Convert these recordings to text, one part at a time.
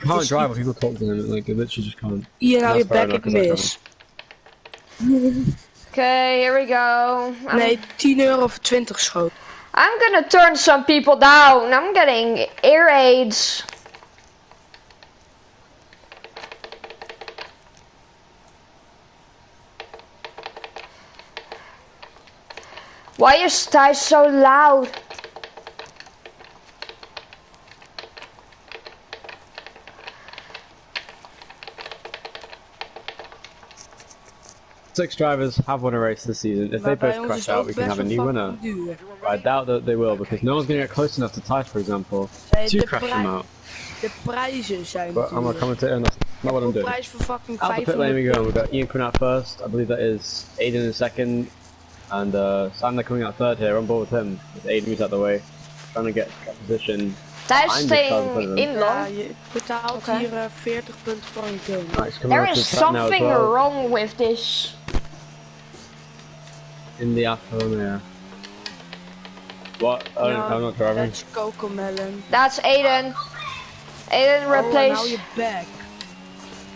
can't drive when people talk to him, like, you literally just can't. Ian, hou je bek, ik mis. Okay, here we go. Nee, 10 euro voor 20 schoot. I'm gonna turn some people down. I'm getting ear aids. Why is Thijs so loud? Six drivers have won a race this season. If they both crash out, we can have a new winner. But I doubt that they will, because no one's going to get close enough to Thijs, for example, to crash them out. De prijzen zijn But I'm a commentator, and that's not what I'm doing. prijs voor fucking Out the pit lane we go. We've got Ian coming out first. I believe that is Aiden in second, and Sander coming out third here. On board with him. It's Aiden who's out the way, trying to get position. Thijs staying in long. Ja, je betaalt hier 40 punten voor een game. Nice, There is something wrong with this. In the Alfa, yeah. What? Oh, No, I'm not driving. That's Cocomelon. That's Aiden. Aiden replace. Now you're back.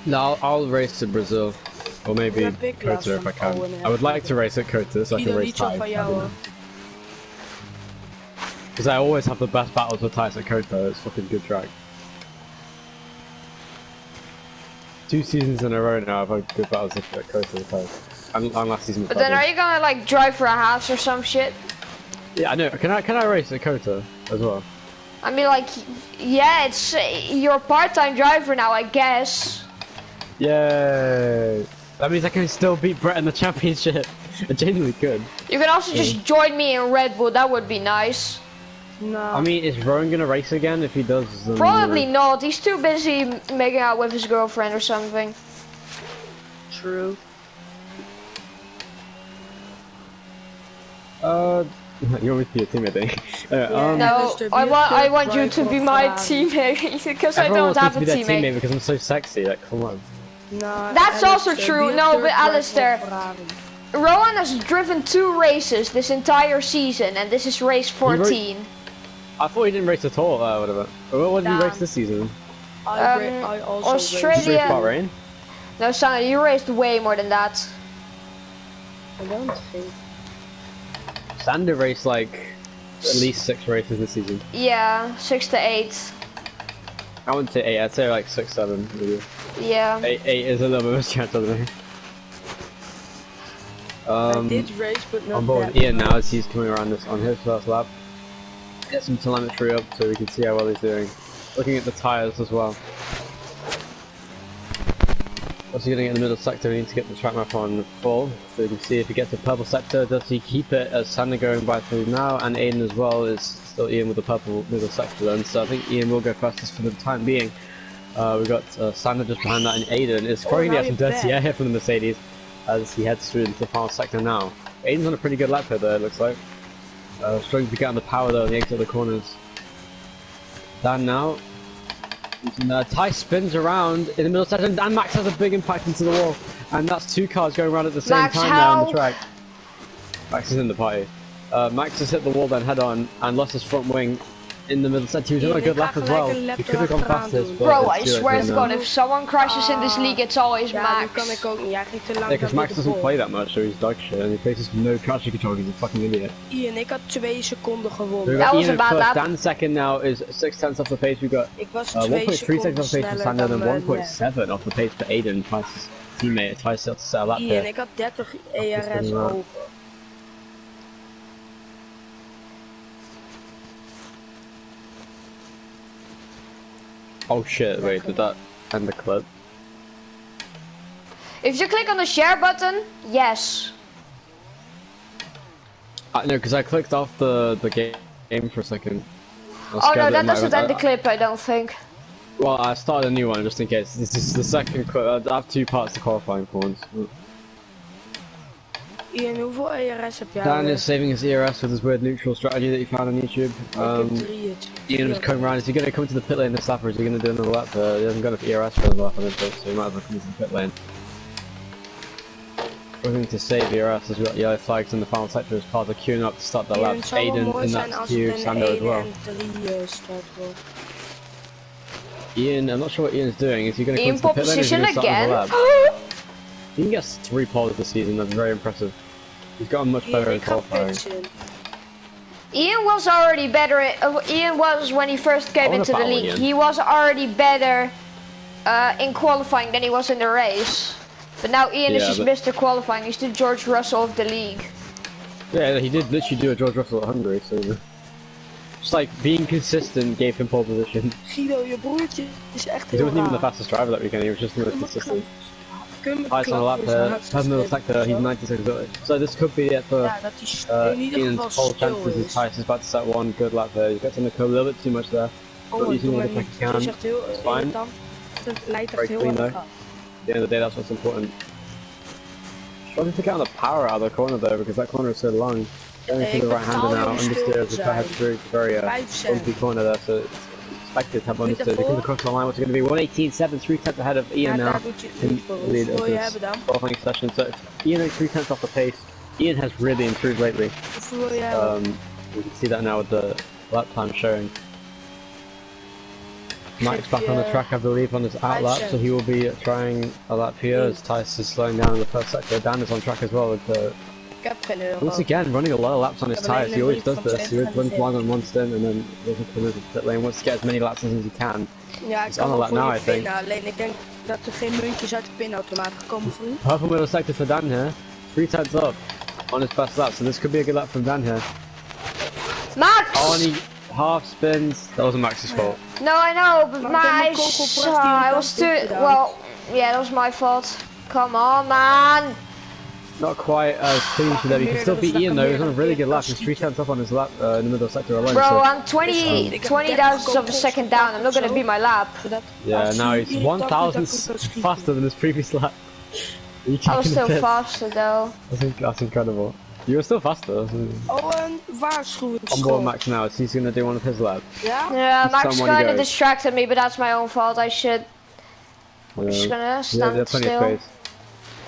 No, I'll race to Brazil. Or maybe Kota if I can. I would like to race at Kota so I can race Thijs. Because I always have the best battles with Thijs at Kota, it's fucking good track. 2 seasons in a row now I've had good battles at Kota with Thijs. And last season with But then are you gonna like drive for a house or some shit? Yeah, I know. Can I race at Kota as well? I mean, like, yeah, it's you're a part-time driver now, I guess. Yay! That means I can still beat Brett in the championship. I genuinely could. You can also just join me in Red Bull. That would be nice. No. I mean, is Rowan gonna race again? If he does, then, Probably not. He's too busy making out with his girlfriend or something. True. You want me to be a teammate, I think. No, I want you to be my teammate because I don't have a teammate. Because I'm so sexy. Like, come on. No, That's also true. No, but Alistair, Rowan has driven 2 races this entire season, and this is race 14. I thought he didn't race at all. Whatever. What did he race this season? I also Australia. Raced Bahrain? No, Sana, you raced way more than that. I don't think. Sander raced like at least 6 races this season. Yeah, 6 to 8. I wouldn't say 8. I'd say like 6, 7. Maybe. Yeah. 8 is a little bit of a stretch, I think. I did race, but not on board with Ian now as he's coming around this on his first lap. Get some telemetry up so we can see how well he's doing. Looking at the tyres as well. Also getting in the middle sector, we need to get the track map on full, so we can see if he gets the purple sector, does he keep it as Sander going by through now, and Aiden as well is still Ian with the purple middle sector then, so I think Ian will go fastest for the time being. We've got Sander just behind that, and Aiden is probably going to get some dirty air here from the Mercedes as he heads through into the final sector now. Aiden's on a pretty good lap here though, it looks like. Struggling to get on the power though on the exit of the corners. Daan now. Thijs spins around in the middle section, and Max has a big impact into the wall. And that's 2 cars going around at the same time now on the track. Max is in the party. Max has hit the wall then head on and lost his front wing in the middle section. He was on a good lap as well. He could have gone fastest. Bro, I swear to God, if someone crashes in this league, it's always Max. Yeah, because Max doesn't play that much, so he's dog shit, and he faces no traction control, he's a fucking idiot. Ian, ik had 2 seconden gewonnen. That was a bad lap. Dan second now is 6/10 off the pace. We've got 1.3 seconds off the pace for Sander and 1.7 off the pace for Aiden, Thijs' teammate. Thijs had to set a lap here. Ian, ik had 30 ERS over. Oh shit, wait, did that end the clip? If you click on the share button, yes. No, because I clicked off the game for a second. Oh no, that doesn't end the clip, I don't think. Well, I started a new one just in case. This is the second clip. I have 2 parts to qualifying for once. Ian, hoeveel ERS heb jij? Dan is saving his ERS with his weird neutral strategy that he found on YouTube. Ian is coming around. Is he going to come to the pit lane this lap, or is he going to do another lap? He hasn't got enough ERS for the lap, I don't think, so he might as well come into the pit lane. Looking to save ERS as we've got yellow flags in the final sector as cars are queuing up to start the lap. Aiden in that queue, Sander as well. Ian, I'm not sure what Ian's doing. Is he going to come Ian to the pole pit lane or is he position going to start on the again. lap? Ian gets 3 poles this season, that's very impressive. He's gotten much better in qualifying. Ian was already better. Ian was when he first came into the league. Ian. He was already better in qualifying than he was in the race. But now Ian is just Mr. Qualifying. He's the George Russell of the league. Yeah, he did literally do a George Russell at Hungary. So just like being consistent gave him pole position. Guido, je broertje is echt He wasn't even the fastest driver that weekend. He was just the most consistent. Highest on the lap here, middle sector, he's 96. So this could be it for Ian's pole chances. His highest is about to set one good lap there. He gets in the curb a little bit too much there. Not using all the track he can. It's fine. Very clean though. At the end of the day, that's what's important. Struggling to get on the power out of the corner though, because that corner is so long. Going to the right hander now, understeer as the car heads through. Very bumpy corner there, so it's expected to have understeer. He comes across the line, what's it going to be? 118.7, 3 tenths ahead of Ian now in the lead of this qualifying session. So it's Ian 3 tenths off the pace. Ian has really improved lately. You can see that now with the lap time showing. Max back on the track, I believe, on his out lap, so he will be trying a lap here as Tice is slowing down in the first sector. Daan is on track as well with the... Once again, running a lot of laps on his tyres. He always does this. He runs long on one stint and then doesn't come into the pit lane. Wants to get as many laps in as he can. He's on a lap now, I think. Alleen ik denk dat er geen muntjes uit de pinautomaat gekomen voor u. Purple middle sector for Daan here. 3 tenths up on his best lap, so this could be a good lap from Daan here. Max! Oh, and he half spins. That wasn't Max's fault. No, I know, but I was too... Well, yeah, that was my fault. Come on, man! Not quite as clean for them. You can still beat Ian though. He's on a really good lap. He's 3 tenths up on his lap in the middle sector alone. Bro, so. I'm 20 thousandths of a second down. I'm not gonna beat my lap. Yeah, now he's 1 thousandths faster than his previous lap. I was still faster though. That's incredible. You were still faster. Waarschuwing. On board Max now. He's gonna do one of his laps. Yeah, Max kinda distracted me, but that's my own fault. I should. I'm just gonna stand still.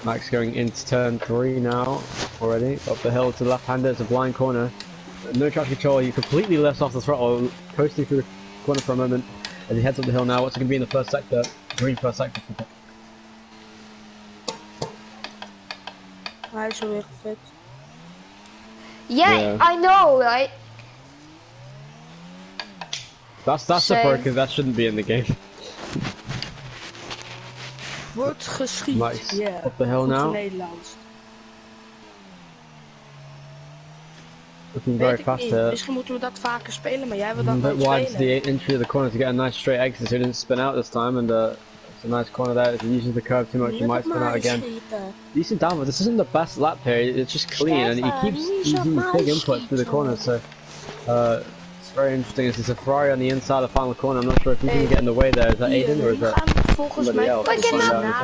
Max going into turn 3 now, already. Up the hill to the left-hander, it's a blind corner. No traction control, he completely lifts off the throttle, coasting through the corner for a moment. As he heads up the hill now, what's it going to be in the first sector? Green first sector. Hij is alweer gefit. Yeah, I know, right? That's a broken, that shouldn't be in the game. Wordt geschiet. Nice. Up the hill now. Looking very fast here. Misschien moeten we dat vaker spelen, maar jij wil dat nooit spelen. A bit wide to the entry of the corner to get a nice straight exit, so he didn't spin out this time, and it's a nice corner there. If he uses the curve too much, he might spin out again. Decent down, but this isn't the best lap here. It's just clean, and he keeps using big input through the corner, so it's very interesting. It's a Ferrari on the inside of the final corner. I'm not sure if he's going to get in the way there. Is that Aiden or is that somebody else?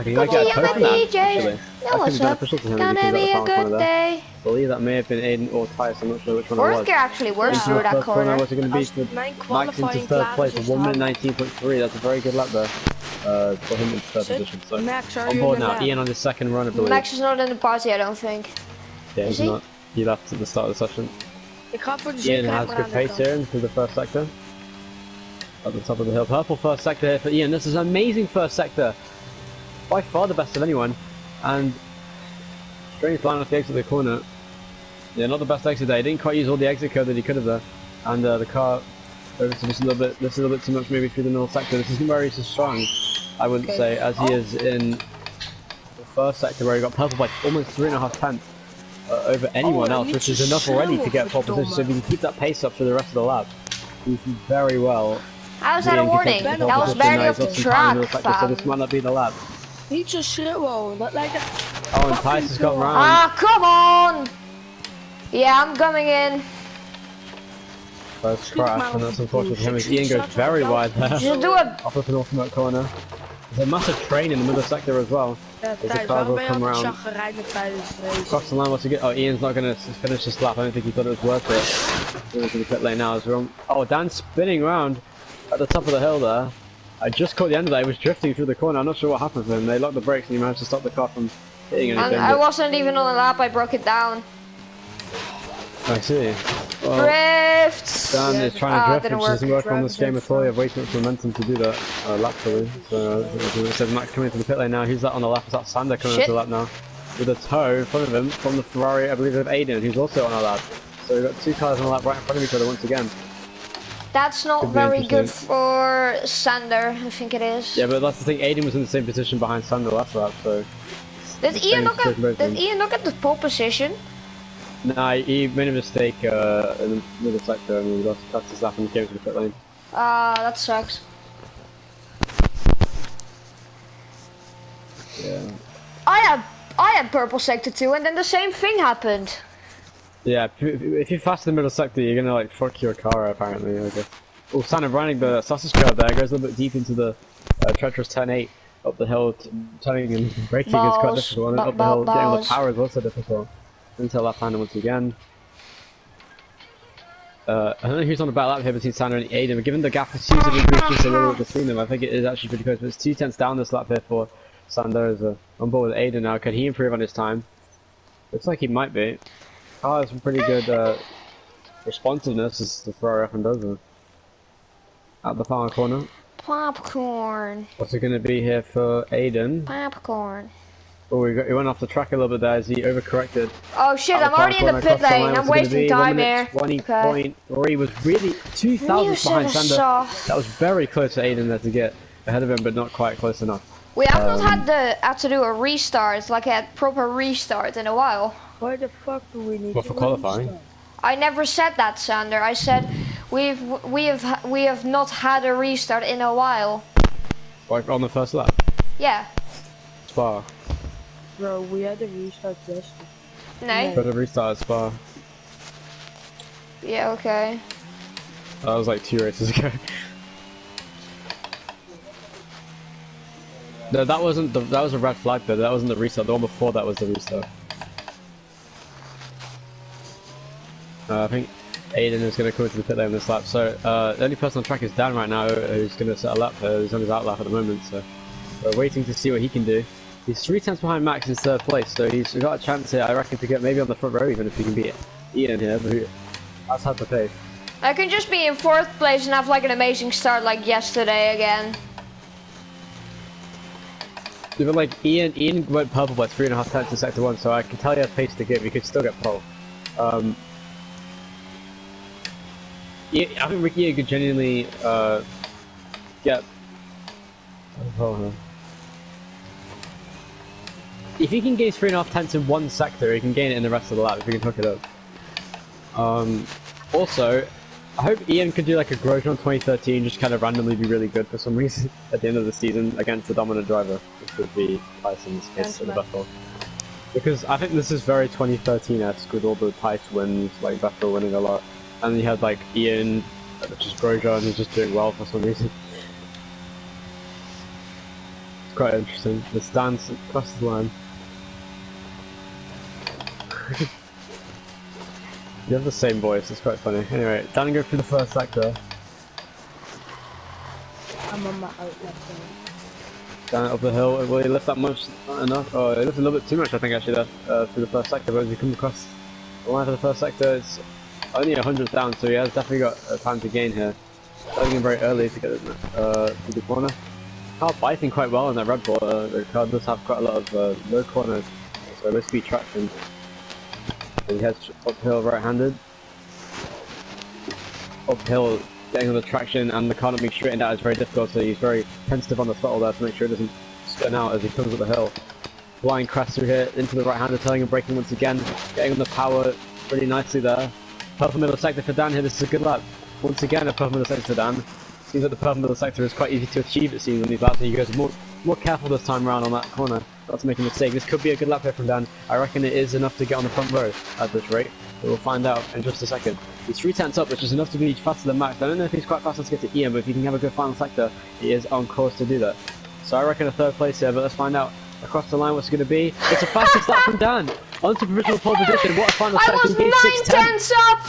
He might get a token out, actually. That could be beneficial to him if he's at the final corner there. I believe that may have been Aiden or Tice. I'm not sure which one it was. Ortger actually works through that corner. What's it going to be for Max into third place with 1:19.3? That's a very good lap there for him in third position. So on board now. Ian on his second run, I believe. Max is not in the party, I don't think. Yeah, he's not. He left at the start of the session. Ian has good pace here into the first sector. At the top of the hill. Purple first sector here for Ian. This is an amazing first sector. By far the best of anyone. And strange line off the exit of the corner. Yeah, not the best exit there. He didn't quite use all the exit code that he could have there. And the car over just a little bit. This is a little bit too much maybe through the middle sector. This isn't where he's so strong, I wouldn't say, as he is in the first sector where he got purple by almost 3.5 tenths. Over anyone else, which is enough already to get pole position. So if you can keep that pace up for the rest of the lap, you can very well. How was that a warning? That was barely off the track, so this might not be the lap. Niet zo schreeuwen, dat lijkt Oh, and Tice has gone round. Ah, come on! Yeah, I'm coming in. First crash, and that's unfortunate for him as Ian goes very wide there. Just do it! Off the penultimate corner. There's a massive train in the middle sector as well. As the car will come around. Across the line, what's he get? Oh, Ian's not going to finish this lap. I don't think he thought it was worth it. He's in the pit lane now as well. Oh, Dan's spinning around at the top of the hill there. I just caught the end of that. He was drifting through the corner. I'm not sure what happened to him. They locked the brakes and he managed to stop the car from hitting anything. And I wasn't even on the lap. I broke it down. I see. Well, Drift! Dan is trying to drift, which doesn't work on this game at all. You have way too much momentum to do that laterally. So, instead of Max coming into the pit lane now, who's that on the left? Is that Sander coming into the lap now? With a toe in front of him from the Ferrari, I believe, of Aiden, who's also on our lap. So we've got two cars on the lap right in front of each other once again. That's not very good for Sander, I think it is. Yeah, but that's the thing, Aiden was in the same position behind Sander last lap, so... Did Ian look at the pole position? Nah, he made a mistake in the middle sector and he lost his lap and came to the pit lane. That sucks. Yeah. I had purple sector too, and then the same thing happened. Yeah, if you're fast in the middle sector, you're gonna like fuck your car apparently, I guess. Oh, Sander running the sausage curve there, goes a little bit deep into the treacherous turn 8 up the hill, turning and braking is quite difficult, and up the hill, getting all the power is also difficult. Into left-hander once again. I don't know who's on the back lap here between Sander and Aiden, but given the gap seems to be increased just a little bit between them, I think it is actually pretty close, but it's 2/10 down this lap here for Sander is on board with Aiden now. Can he improve on his time? Looks like he might be. Car has some pretty good responsiveness as the Ferrari often does at the final corner. Popcorn. What's it going to be here for Aiden? Popcorn. Oh, he went off the track a little bit there as he overcorrected. Oh shit, I'm already in the pit lane. I'm wasting time here. 20.3 was really 2,000 behind Sander. That was very close to Aiden there to get ahead of him, but not quite close enough. We have not had to do a restart, like a proper restart in a while. Why the fuck do we need for qualifying? restart? I never said that, Sander. I said we have not had a restart in a while. Like on the first lap? Yeah. Spa. Bro, we had a restart yesterday. No. Got a restart at Spa. Yeah, okay. That was like 2 races ago. No, that wasn't the, that was a red flag though. That wasn't the restart. The one before that was the restart. I think Aiden is going to come into the pit lane this lap. So the only person on track is Daan right now, who's going to set a lap. He's on his out lap at the moment, so we're waiting to see what he can do. He's 3/10 behind Max in 3rd place, so he's got a chance here, I reckon, to get maybe on the front row even if he can beat Ian here. But that's hard to pay. I can just be in 4th place and have like an amazing start like yesterday again. Yeah, but like Ian went purple by 3.5 tenths in sector 1, so I can tell you a pace to give. You could still get pole. Yeah, I think Ricky could genuinely get. If he can gain 3.5 tenths in one sector, he can gain it in the rest of the lap if he can hook it up. Also, I hope Ian could do like a Grosjean 2013, just kind of randomly be really good for some reason at the end of the season against the dominant driver, which would be Tice in this case, or Vettel. Because I think this is very 2013-esque with all the Tice wins, like Vettel winning a lot. And then you had like Ian, which is Grosjean, who's just doing well for some reason. It's quite interesting. The stance across the line. You have the same voice, it's quite funny. Anyway, Daan go through the first sector. I'm on my outlet. Down up the hill, will he lift that much? Not enough? Oh, he lifted a little bit too much, I think, actually, there, through the first sector. But as you come across the line for the first sector, it's only 100 down, so he has definitely got time to gain here. Starting him very early to get to the corner. Car biting quite well in that Red Bull. The car does have quite a lot of low corners, so low speed traction. And he heads uphill right-handed. Uphill, getting on the traction, and the car not being straightened out is very difficult, so he's very tentative on the throttle there to make sure it doesn't spin out as he comes up the hill. Flying crash through here into the right-hander, turning and braking once again, getting on the power pretty nicely there. Purple middle sector for Daan here, this is a good lap. Once again a purple middle sector for Daan. Seems like the purple middle sector is quite easy to achieve, it seems, on these laps, and he goes more careful this time around on that corner, not to make a mistake. This could be a good lap here from Daan. I reckon it is enough to get on the front row at this rate, but we'll find out in just a second. He's 3 tenths up, which is enough to be faster than Max. I don't know if he's quite fast enough to get to Ian, but if he can have a good final sector, he is on course to do that. So I reckon a 3rd place here, but let's find out across the line what's going to be. It's a fastest lap from Daan, onto provisional pole position. What a final sector! I was 9 tenths up!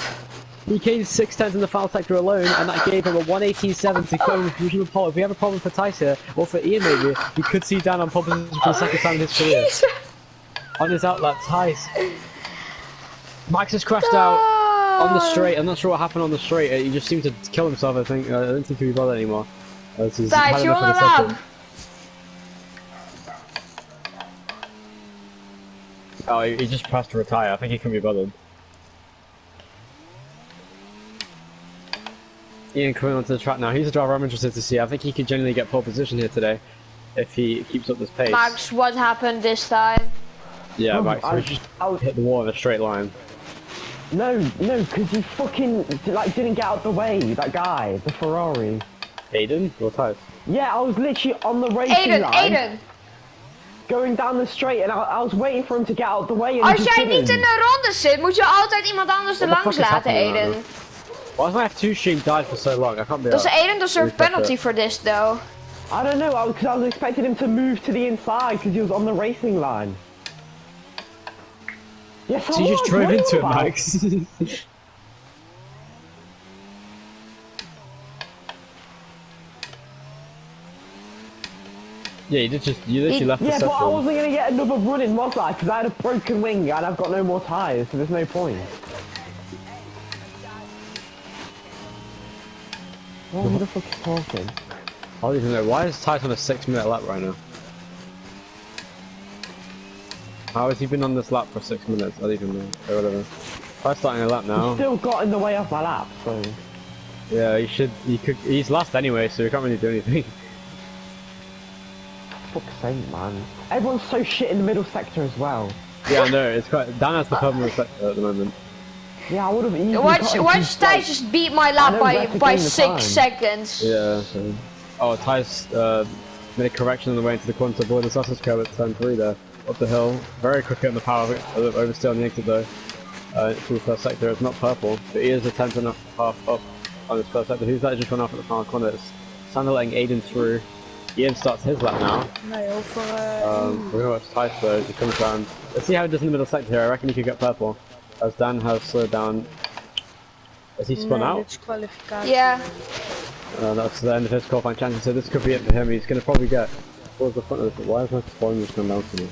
He gained 6 tenths in the final sector alone, and that gave him a 118.7 to go with provisional pole. If we have a problem for Tice here, or for Ian maybe, we could see Daan on pole position for the 2nd time in his career. On his outlap, Tice. Max has crashed out. On the straight, I'm not sure what happened on the straight. He just seemed to kill himself, I think. I don't think he'll be bothered anymore. Thijs, you're on the lap. Oh, he just pressed to retire. I think he can be bothered. Ian coming onto the track now. He's a driver I'm interested to see. I think he could genuinely get pole position here today if he keeps up this pace. Max, what happened this time? Yeah, Max, we just hit the wall in a straight line. No, because you fucking didn't get out the way. That guy, the Ferrari. Aiden, your type. Yeah, I was literally on the racing line. Aiden. Going down the straight, and I was waiting for him to get out the way. And Als jij niet in de ronde zit, moet je altijd iemand anders er langs laten, Aiden. Why has my F2 stream died for so long? I can't be. Does Aiden deserve penalty for this though? I don't know, because I was expecting him to move to the inside because he was on the racing line. Yes, so you just drove into it, Max. Yeah, you literally left the but I wasn't going to get another run in, was I? Because I had a broken wing and I've got no more tyres, so there's no point. Who the fuck is talking? I don't even know. Why is Tyson on a 6-minute lap right now? How has he been on this lap for 6 minutes? I don't even know. Or whatever. Ty's starting a lap now. He's still got in the way of my lap, so... Yeah, he's last anyway, so he can't really do anything. Fuck's sake, man. Everyone's so shit in the middle sector as well. Yeah, I know. It's quite. Daan has the middle sector at the moment. Yeah, I would have easily. Watch Thijs just beat my lap by 6 seconds. Yeah. So. Oh, Thijs made a correction on the way into the corner to avoid the sausage curb at turn 3 there. Up the hill. Very quick on the power oversteer on the exit though. Through the first sector. It's not purple, but he is a 10.5 up on his first sector. Who's that just gone off at the final corner? It's Sander letting Aiden through. Ian starts his lap now. We're gonna watch Thijs though as he comes around. Let's see how he does in the middle sector here. I reckon he could get purple. As Daan has slowed down. Has he spun out? Yeah. That's the end of his qualifying chances, so this could be it for him. He's going to probably get towards the front of the... Why is my volume just gone down for me?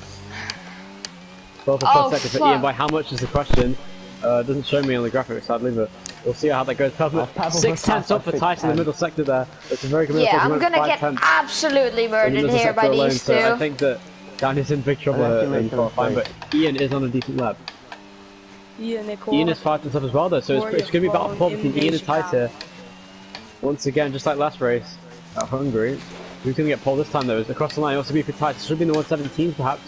12 per second for Ian. By how much is the question? It doesn't show me on the graphic, sadly, but we'll see how that goes. 6/10 up for Tyson in the middle sector there. It's a very good Yeah, I'm going to get absolutely murdered here by these two. So I think that Daan is in big trouble in qualifying, but Ian is on a decent lap. Ian is 5 tenths up as well though, so it's going to be battle for between Ian and Thijs here. Once again, just like last race at Hungary. Who's going to get pole this time though? It's across the line, also be for Thijs. It should be in the 117s perhaps.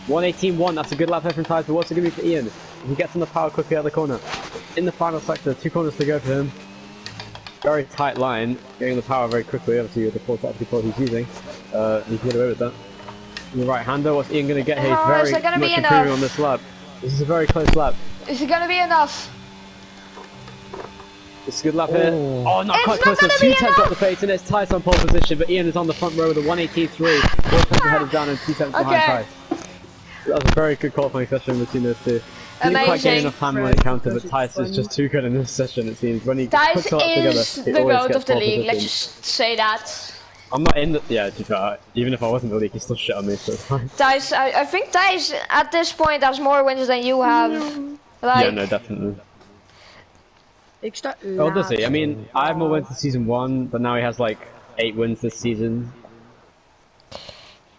118.1, that's a good lap there from Thijs, but what's it going to be for Ian? If he gets on the power quickly out of the corner. In the final sector, 2 corners to go for him. Very tight line, getting the power very quickly, obviously with the full tactical pole he's using. He can get away with that. In the right hander, what's Ian going to get here? He's very much improving on this lap. This is a very close lap. Is it gonna be enough? It's a good lap here. Oh, not quite close. 2 tenths up the pace, and it's Thijs on pole position, but Ian is on the front row with a 118.3. 4 tenths ahead of Daan and 2 tenths behind Thijs. That was a very good qualifying session between those two. He didn't quite get enough time when it counted, but Thijs is just too good in this session, it seems. When he puts all that together, is the GOAT of the league, let's just say that. I'm not in the... Yeah, even if I wasn't in the league, he still shit on me, so it's fine. Thijs, I think Thijs, at this point, has more wins than you have. Like, yeah, no, definitely. Oh, does he? I mean, I have more wins this season 1, but now he has like 8 wins this season.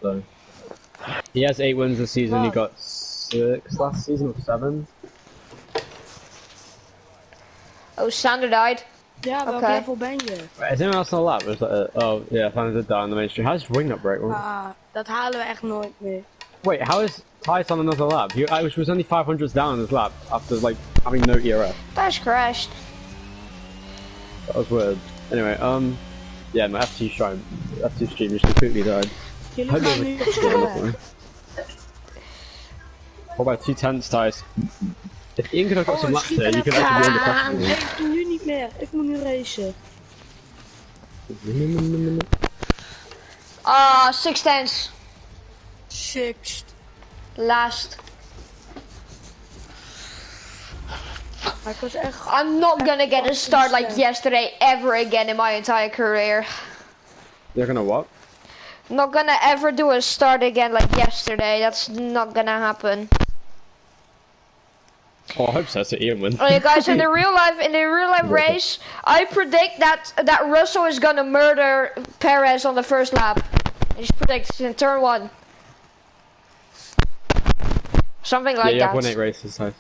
So... He has 8 wins this season, he got 6 last season, or 7. Oh, Sander died. Ja, welk level ben je? Wait, is anyone else on the lap? Is that oh, yeah, Sander did die on the main stream. How does wing not break? Dat halen we echt nooit meer. Wait, how is Thijs on another lap? He was only 500s down on his lap after like having no ERF. Thijs crashed. That was weird. Anyway, yeah, my F2 stream just completely died. Jullie gaan nu op sneller. What about 2 tenths, Thijs? If Ian could have got some laps there, you could actually be on the question. Nee, ik doe nu niet meer. Ik moet nu racen. 6 tenths. 6th. Last. Maar ik was echt... I'm not gonna get a start like yesterday ever again in my entire career. You're gonna what? Not gonna ever do a start again like yesterday. That's not gonna happen. Oh, I hope so. So Ian wins. Oh yeah, guys, in the real life race, I predict that Russell is gonna murder Perez on the first lap. I just predict in turn 1. Something like yeah, you that. have won 8 races, so.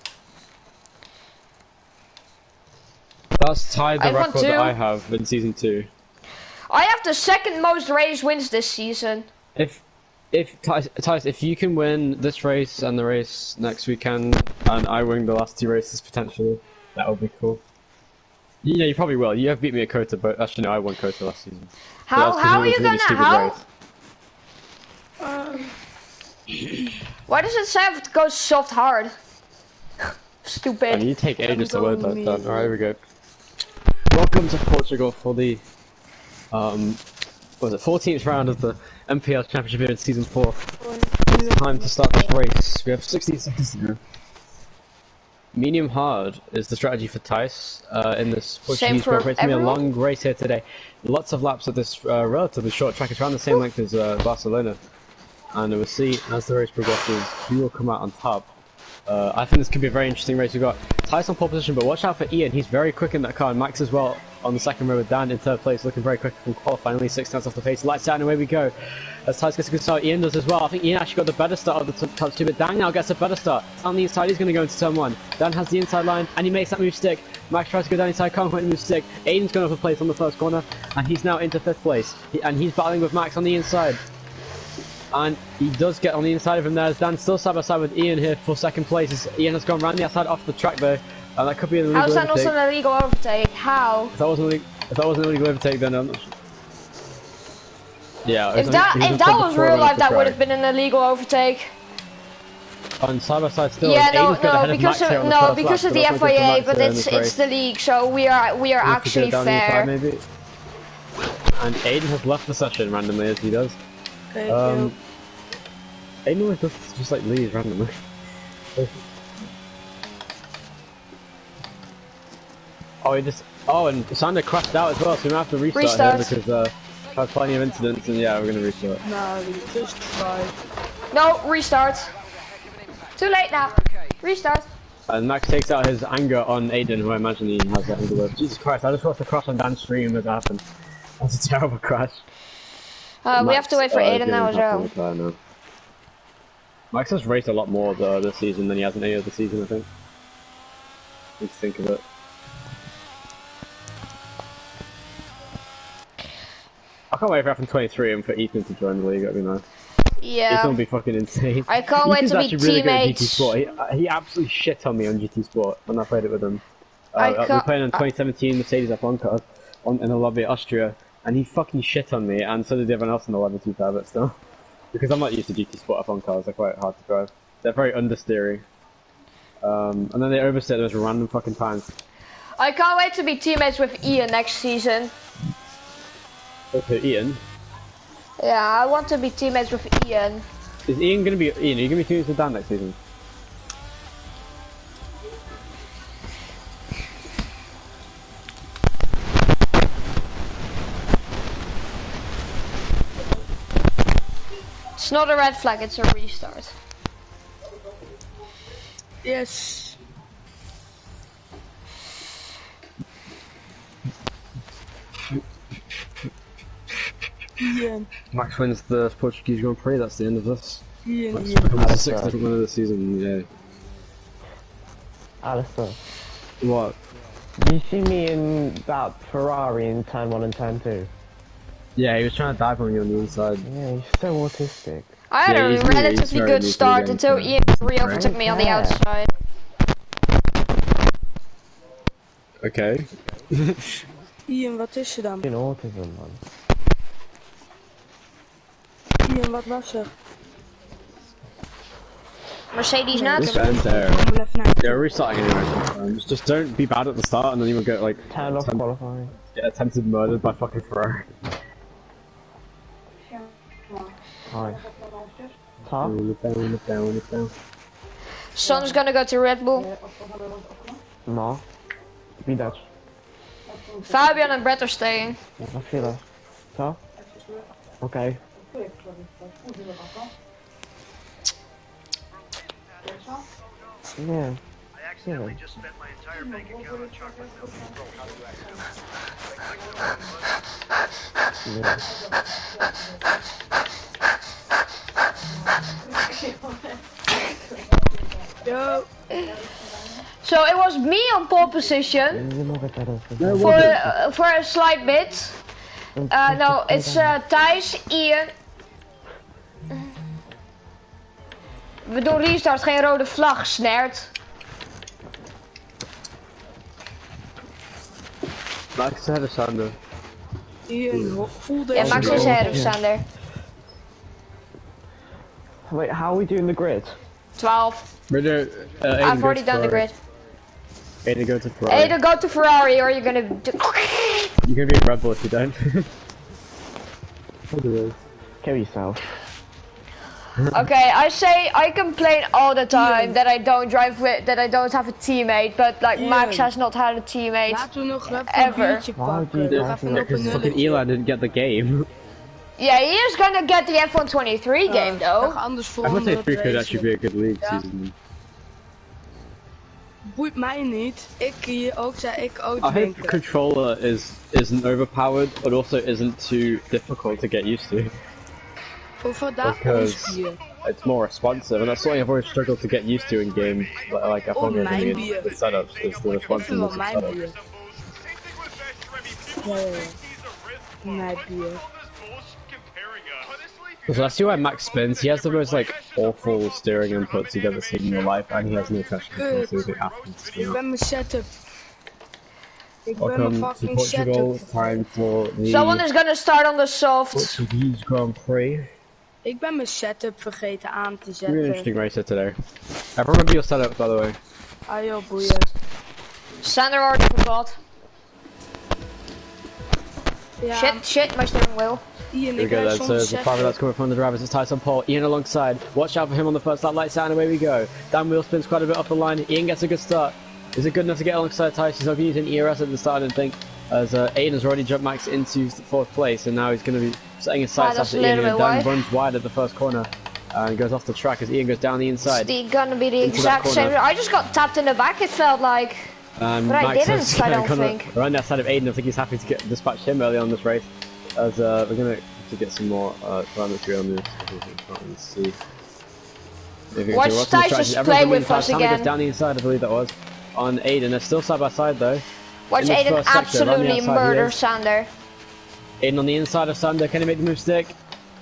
That's tied the record that I have in season 2. I have the second most race wins this season. If Tice, if you can win this race and the race next weekend, and I win the last 2 races potentially, that would be cool. You know, you probably will. You have beat me at Kota, but actually no, I won Kota last season. How are you gonna Why does it say it goes soft hard? Stupid. And you take ages to load that done. Alright, here we go. Welcome to Portugal for the what was it, 14th round of the MPL Championship here in Season 4. It's time to start this race. We have 16 seconds to go. Medium hard is the strategy for Tice in this Portuguese Grand Prix. It's going to be a long race here today. Lots of laps at this relatively short track. It's around the same length as Barcelona. And we'll see as the race progresses who will come out on top. I think this could be a very interesting race. We've got Tice on pole position, but watch out for Ian. He's very quick in that car, and Max as well on the second row with Daan in 3rd place, looking very quick from qualifying, only 6 tenths off the pace. Lights out and away we go. As Tice gets a good start, Ian does as well. I think Ian actually got the better start of the top 2, but Daan now gets a better start. On the inside, he's going to go into turn 1. Daan has the inside line, and he makes that move stick. Max tries to go down inside, can't quite move stick. Aiden's going off a place on the first corner, and he's now into 5th place. And he's battling with Max on the inside. And he does get on the inside of him there. Dan's still side by side with Ian here for 2nd place. Ian has gone round the outside off the track though. And that could be an illegal overtake. How's that not an illegal overtake? How? If that wasn't an illegal overtake, then I'm not sure. Yeah. If that was real life, that would have been an illegal overtake. On side by side still. Yeah, because of the FIA, but it's the league, so we are actually fair. Maybe. And Aiden has left the session randomly as he does. Aiden always does just like leaves randomly. And Sander crashed out as well, so we might have to restart here because had plenty of incidents, and yeah, we're gonna restart. No, just try. No, restart. Too late now. Restart. And Max takes out his anger on Aiden, who I imagine he has that anger with. Jesus Christ, I just watched the crash on Dan's stream as it happened. That's a terrible crash. We have to wait for Aiden now as well. Max has raced a lot more this season than he has in any other season, I think. Need to think of it. I can't wait for F23 and for Ethan to join the league, that'd be nice. Yeah. Ethan would be fucking insane. I can't wait to be teammates. GT Sport. He absolutely shit on me on GT Sport when I played it with him. We were playing on 2017 Mercedes F1 cars in the lobby at Austria, and he fucking shit on me, and so did everyone else in the lobby, to be fair, but still. Because I'm not used to GT Sport F1 cars, they're quite hard to drive. They're very understeery. And then they oversteer those random fucking times. I can't wait to be teammates with Ian next season. Okay, Ian? Yeah, I want to be teammates with Ian. Is Ian gonna be, Ian, are you gonna be teammates with Dan next season? It's not a red flag, it's a restart. Yes. Ian. Max wins the Portuguese Grand Prix, that's the end of this. Ian. Max becomes the 6th winner of the season, yeah. Alistair. What? You see me in that Ferrari in turn 1 and turn 2? Yeah, he was trying to dive on you on the inside. Yeah, he's so autistic. I had a relatively good start until Ian re-overtook me on the outside. Okay. Ian, wat is er dan? In autism, man. Ian, wat was er? Mercedes not. Yeah, restarting anyway. Just don't be bad at the start and then you will get like turn off qualifying. Get attempted murdered by fucking Ferrari. Hi. Top. Son's gonna go to Red Bull. No. Be Dutch. Fabian and Brett are staying. I feel it. So? Okay. Yeah. Yeah. Yo. So it was me on pole position for a slight bit. No, it's Thijs, Ian. We doen restart, geen rode vlag, snert. Max is ahead of Sander. Ian, voel deze. Yeah, Max is ahead of Sander. Wait, how are we doing the grid? 12. I've already done the grid. Aiden, go to Ferrari. Either go to Ferrari or you're gonna do... You're gonna be a Red Bull if you don't. Kill yourself. Okay, I complain all the time that I don't drive with, that I don't have a teammate, but like Max has not had a teammate Laten we nog even ever. een biertje pakken. Nog even op een Fucking Eli didn't get the game. Yeah, he is gonna get the F123 game though. Anders voor F123 could actually be a good league season. Boeit mij niet. Ik hier ook zei ik ook I think drinken. the controller isn't overpowered, but also isn't too difficult to get used to. Voor vandaag ons Because bier. it's more responsive, and that's something I've always struggled to get used to in games. Like F1 mijn getting bier. the setups is the Ik vind wel responsiveness of mijn setups. bier. Ja. Mijn bier. So I see why Max spins. He has the most like awful steering inputs you've ever seen in your life, and he has no traction control, so he has to spin Ik up. ben mijn setup. Ik ben mijn Welcome to fucking Portugal. setup. Time for the Someone is gonna start on the soft. Portuguese Grand Prix. Ik ben mijn setup vergeten aan te Really zetten. interesting race today. I remember your setup, by the way. Ah joh, boeien. Sander already forgot. Ja, Shit, my steering wheel. Ian, Here we ik go ben then. So soms the five that's setup. coming from the drivers. It's Tyson Paul. Ian alongside. Watch out for him on the first lap. Lights out and away we go. Dan wheel spins quite a bit off the line. Ian gets a good start. Is it good enough to get alongside Tyson? He's hoping he's in ERS at the start, I didn't think. As Aiden's already jumped Max into fourth place, and now he's going to be setting his sights that's after a Ian. little And bit Dan wide. runs wide at the first corner and goes off the track as Ian goes down the inside. It's gonna be the Into that exact same. corner. I just got tapped in the back, it felt like. And But I Max didn't, is I don't gonna think. run outside of Aiden. I think he's happy to dispatch him early on this race. As we're going to get some more telemetry on this. Let's see. Watch Tyson's play with us Goes again. down the inside, I believe that was. On Aiden, they're still side by side though. Watch In this Aiden first sector, around the absolutely outside he murder is. Sander. Aiden on the inside of Sander, can he make the move stick?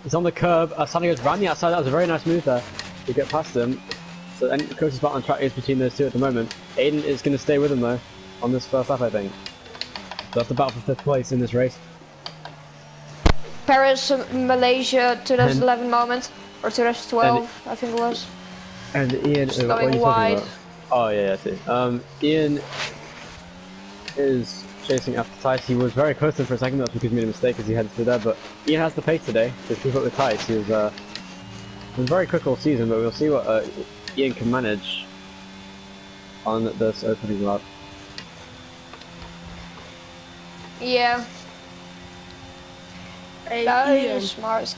He's on the curb, Sander goes round the outside, that was a very nice move there. To get past him. So the closest spot on track is between those two at the moment. Aiden is going to stay with him though, on this first lap I think. So that's the battle for 5th place in this race. Paris, Malaysia, 2011 moment. Or 2012, I think it was. And Ian, Just what are going you wide. talking about? Oh yeah, I see. Ian is chasing after Tice. He was very close to him for a second, that's because he made a mistake as he headed through there, but Ian has the pace today, so keep up with Tice. He was been very quick all season, but we'll see what Ian can manage on this opening lap. Yeah, Hey, that Ian. is smart.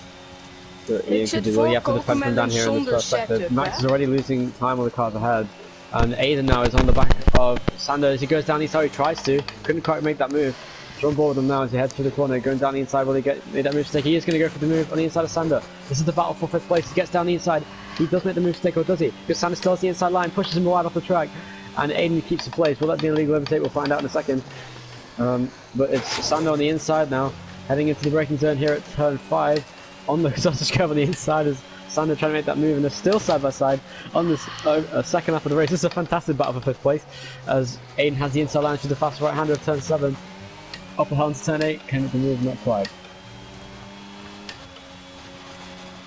So Ian zit could do well. You have to voorkomen defend from met down een here in this zonder first sector. setup, Max hè? is already losing time on the cars ahead. And Aiden now is on the back of Sander as he goes down the inside. He tries to, couldn't quite make that move. He's on board with him now as he heads through the corner, going down the inside. Will he make that move stick? He is going to go for the move on the inside of Sander. This is the battle for 5th place. He gets down the inside. He does make the move stick, or does he? Because Sander still has the inside line, pushes him wide off the track, and Aiden keeps the place. Will that be an illegal overtake? We'll find out in a second. But it's Sander on the inside now, heading into the braking zone here at turn 5. On the sausage curve on the inside is Sander trying to make that move, and they're still side by side on this second lap of the race. This is a fantastic battle for 5th place, as Aiden has the inside line to the fast right-hander of turn 7. Upper helm to turn 8, can make the move, not quite.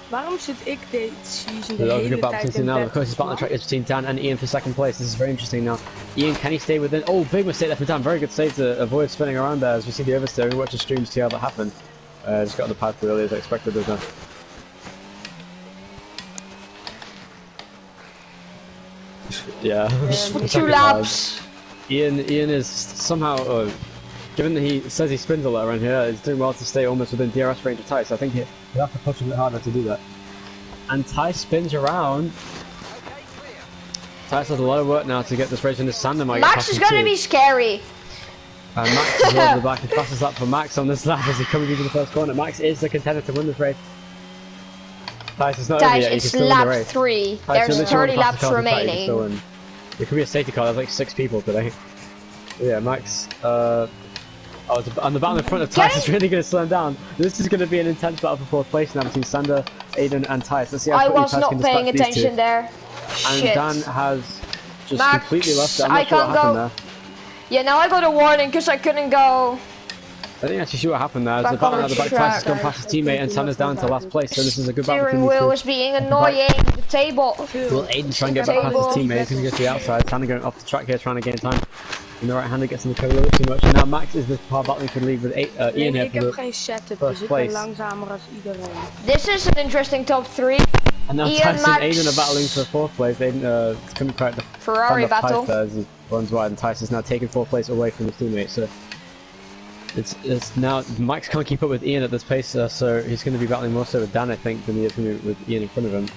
Waarom zit ik deze season So de that was a hele good battle tijd between in now. The bed? closest battle on the track is between Dan and Ian for 2nd place. This is very interesting now. Ian, can he stay within? Oh, big mistake there from Dan. Very good save to avoid spinning around there as we see the oversteer. We watch the stream to see how that happened. Just got on the pad too early as I expected, doesn't it? Yeah. 2 laps. Ian is somehow, given that he says he spins a lot around here, he's doing well to stay almost within DRS range of Ty, so I think he'll have to push a bit harder to do that. And Ty spins around. Tice has a lot of work now to get this race in the sand. Max is gonna be scary. And Max is over the back. The fastest lap for Max on this lap as he comes into the first corner. Max is the contender to win this race. Tice is not over yet. It's lap 3. There's 30 laps remaining. There could be a safety car. There's like 6 people today. Yeah, Max. On the battle in front of Tice is really going to slow him down. This is going to be an intense battle for 4th place now between Sander, Aiden, and Tice. Let's see how I was not paying attention there. And Shit. Dan has just Max, completely lost it. I'm I not sure what can't happened go. there. Yeah, now I got a warning because I couldn't go. I think actually sure what happened there. There's a battle at the back. Tice has gone past his teammate and Sander's down to last place, so this is a good battle. Steering wheel is being annoying. The table. Will Aiden try and get back past his teammate? He's going to go to the outside. Sander going off the track here, trying to gain time. And the right-hander gets in the code a little too much. And now Max is the car battling for the lead with Ian here for the first place. This is an interesting top 3. And now Ian, Tice Max, and Aiden are battling for 4th place. Aiden couldn't quite the Ferrari battle. Tice as he runs wide, and Tice is now taking 4th place away from his teammate. So it's now Max can't keep up with Ian at this pace, so he's going to be battling more so with Dan, I think, than he is going to be with Ian in front of him.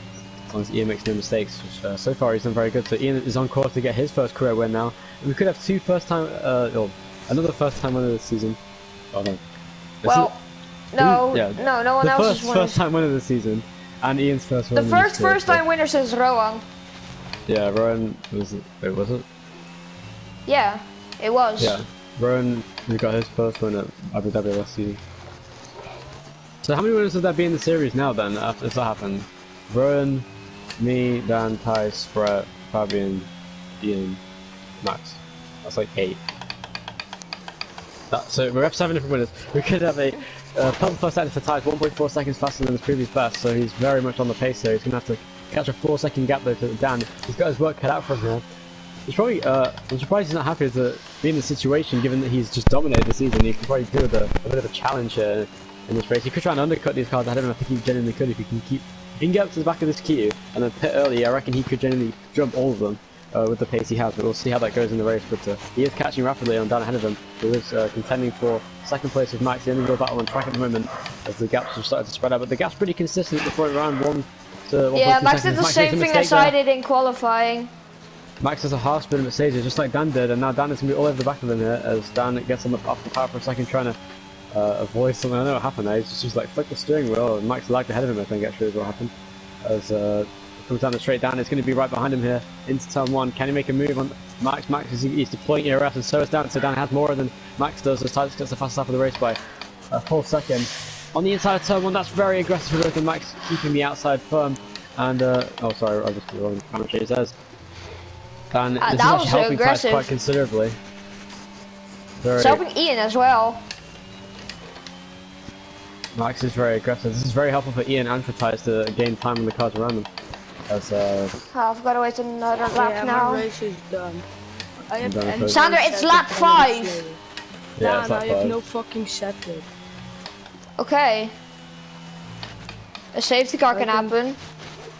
As long as Ian makes no mistakes, which so far he's done very good. So Ian is on course to get his first career win now. And we could have another first time winner this season. Oh no. Well, no one else has won. First time winner this season, and Ian's first win. The first time winner since Rowan. Yeah, Rowan was it? Wait, was it? Yeah, it was. Yeah, Rowan got his first win at Abu Dhabi last season. So how many winners would there be in the series now then, after if that happened? Rowan, me, Dan, Tice, Brett, Fabian, Ian, Max. That's like 8. So we have 7 different winners. We could have a pump first second for Tice, 1.4 seconds faster than his previous best, so he's very much on the pace here. He's going to have to catch a 4-second gap though to Dan. He's got his work cut out for him here. He's probably, I'm surprised he's not happy to be in the situation given that he's just dominated the season. He could probably do with a bit of a challenge here in this race. He could try and undercut these cars ahead of him. I think he genuinely could if he can get up to the back of this queue and then pit early. I reckon he could genuinely jump all of them with the pace he has, but we'll see how that goes in the race. But he is catching rapidly on Dan ahead of him, who is contending for 2nd place with Max. The only real battle on track at the moment as the gaps have started to spread out, but the gap's pretty consistent before round 1 to 1.2 Yeah, Max seconds. did the same thing as I did in qualifying. Max has a half spin at Mercedes, just like Dan did, and now Dan is going to be all over the back of him here as Dan gets off the power for a second, trying to avoid something. I don't know what happened there. He's just like flicked the steering wheel, and Max lagged ahead of him, I think, actually, is what happened. As he comes down the straight down, it's going to be right behind him here into turn 1. Can he make a move on Max? Max he's deploying ERS, and so is Dan. So Dan has more than Max does, as Tice gets the fastest lap of the race by a full second. On the inside of turn 1, that's very aggressive with Max keeping the outside firm. And oh, sorry, I just put the wrong camera shade. Says Dan, this is actually helping Tice quite considerably. It's helping Ian as well. Max is very aggressive. This is very helpful for Ian and for Tice to gain time on the cars around them. As I've got to wait another lap now. My race is done. Sander, it's lap 5. Yeah, I have no fucking setup. Okay. A safety car can happen.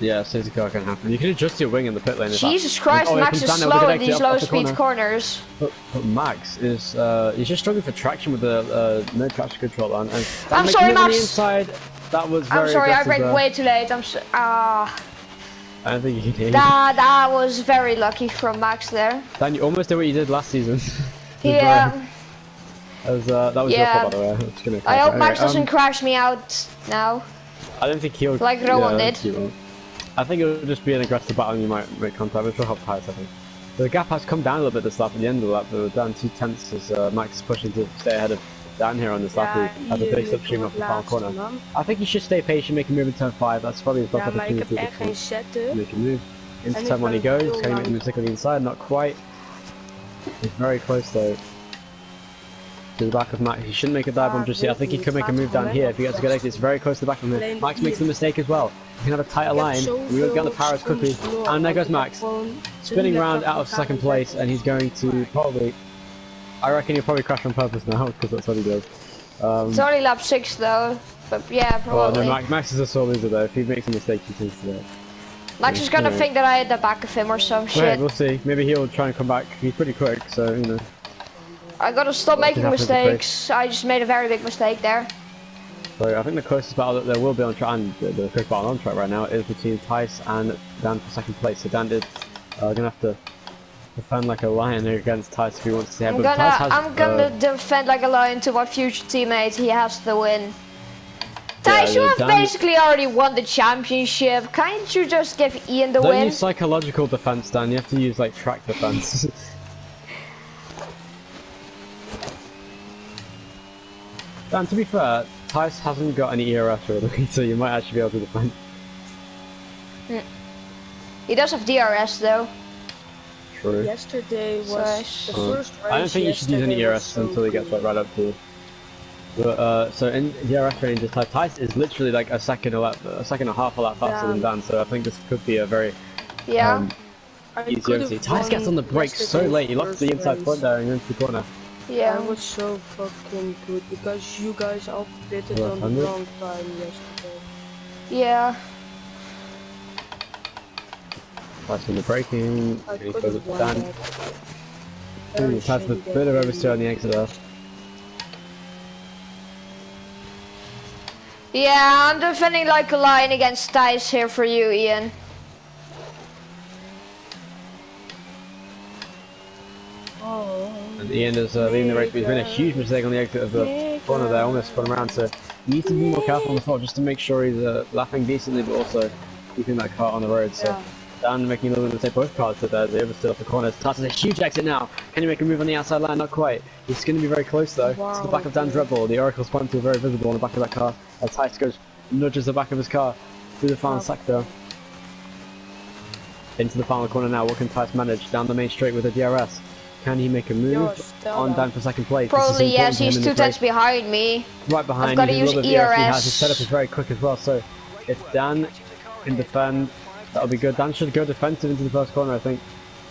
Yeah, safety car can happen. You can adjust your wing in the pit lane. Jesus Christ, Max is slow in these low speed corners. But Max is he's just struggling for traction with the no traction control on. And I'm sorry, Max. On the inside, that was very I'm sorry, I braked there. way too late. I don't think you did. That was very lucky from Max there. Dan, you almost did what you did last season. Yeah. That was your fault, by the way. I hope Max doesn't crash me out now. I don't think he'll. Like Rowan did. I think it'll just be an aggressive battle and you might make contact, which will help Tice, I think. The gap has come down a little bit this lap at the end of the lap, but we're down 2/10 as Max is pushing to stay ahead of Dan here on this lap, who has a big slipstream off the final corner. I think he should stay patient, make a move in turn 5, that's probably his best opportunity to make a move. Into turn 1 he goes, can he make the mistake on the inside? Not quite. He's very close though. To the back of Max, he shouldn't make a dive bomb just yet. I think he could make a move down here if he gets a good exit. It's very close to the back of him. Max makes the mistake as well. He can have a tighter line. We won't get on the power as quickly. And there goes Max, spinning round out of 2nd place, and he's going to probably. I reckon he'll probably crash on purpose now because that's what he does. It's only lap 6 though, but yeah, probably. Well, no, Max is a sore loser though. If he makes a mistake, he tends to do it. Max is gonna think that I hit the back of him or some shit. Right, we'll see. Maybe he'll try and come back. He's pretty quick, so you know. I gotta stop making mistakes. I just made a very big mistake there. So I think the closest battle that there will be on track, and the quick battle on track right now, is between Tice and Dan for 2nd place. So Dan did Gonna have to defend like a lion against Tice if he wants to. I'm gonna defend like a lion to my future teammate. He has to win. Tice, you have basically already won the championship. Can't you just give Ian the win? Don't use psychological defense, Dan. You have to use like track defense. Dan, to be fair, Tice hasn't got any ERS really, so you might actually be able to defend. He does have DRS though. True. Yesterday was the first race. I don't think you should use any ERS until he gets like right up to you. But, so in DRS range, Tice is literally like a second and a half a lap faster than Dan, so I think this could be a very easy overtake. Tice gets on the brakes so late, he lost the inside front there and into the corner. Yeah, that was so fucking good because you guys all pitted on the wrong time yesterday. Yeah. Tice in the braking, and he goes up to Dan. Tice has a bit of oversteer on the exit there. Yeah, I'm defending like a lion against Tice here for you, Ian. And Ian is leading the race, but he's made a huge mistake on the exit of the corner there, almost spun around, so he needs to be more careful on the fault just to make sure he's lapping decently, but also keeping that car on the road. So Dan making a little bit of mistake, both cars, but the other still off the corner. Tice has a huge exit now. Can he make a move on the outside line? Not quite. He's going to be very close though. Wow. To the back of Dan's Red Bull. The Oracle's pointer very visible on the back of that car. As Tice nudges the back of his car through the final sector. Into the final corner now. What can Tice manage? Down the main straight with a DRS. Can he make a move on Dan for second place? Probably yes, he's 2 tenths behind me. Right behind. I've got to use ERS. His setup is very quick as well, so if Dan can defend, that'll be good. Dan should go defensive into the first corner, I think.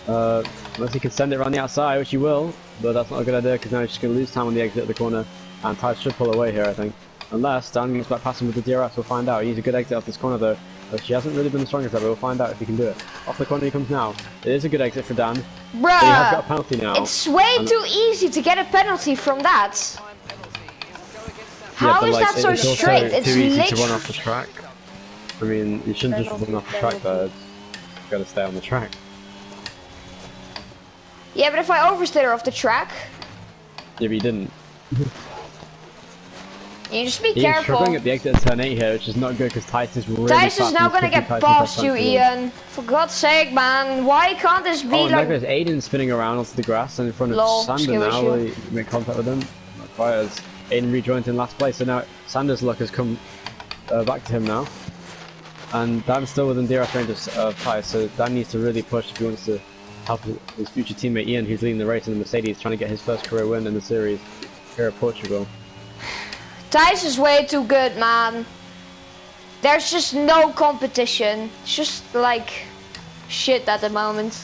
Unless he can send it around the outside, which he will, but that's not a good idea because now he's just going to lose time on the exit of the corner, and Tice should pull away here, I think. Unless Dan gets back past him with the DRS, we'll find out. He needs a good exit off this corner though. She hasn't really been the strongest ever, we'll find out if he can do it. Off the corner he comes now. It is a good exit for Dan. Bruh! But he has got a penalty now. It's way too easy to get a penalty from that. How is that so straight? It's too easy to run off the track. I mean, you shouldn't just run off the track there. You've got to stay on the track. Yeah, but if I oversteer off the track... Yeah, but you didn't. You just be He's careful. struggling at the exit of turn 8 here, which is not good because Tice is really fast. Tice is now gonna get past you, Ian. For God's sake, man. Why can't this be like... Oh, there's Aiden spinning around onto the grass and in front of Sander now. Will he make contact with him? Not quite, as Aiden rejoins in last place, so now Sander's luck has come back to him now. And Dan's still within DRS range of Tice, so Dan needs to really push if he wants to help his future teammate Ian, who's leading the race in the Mercedes, trying to get his first career win in the series here at Portugal. Tice is way too good, man. There's just no competition. It's just like shit at the moment.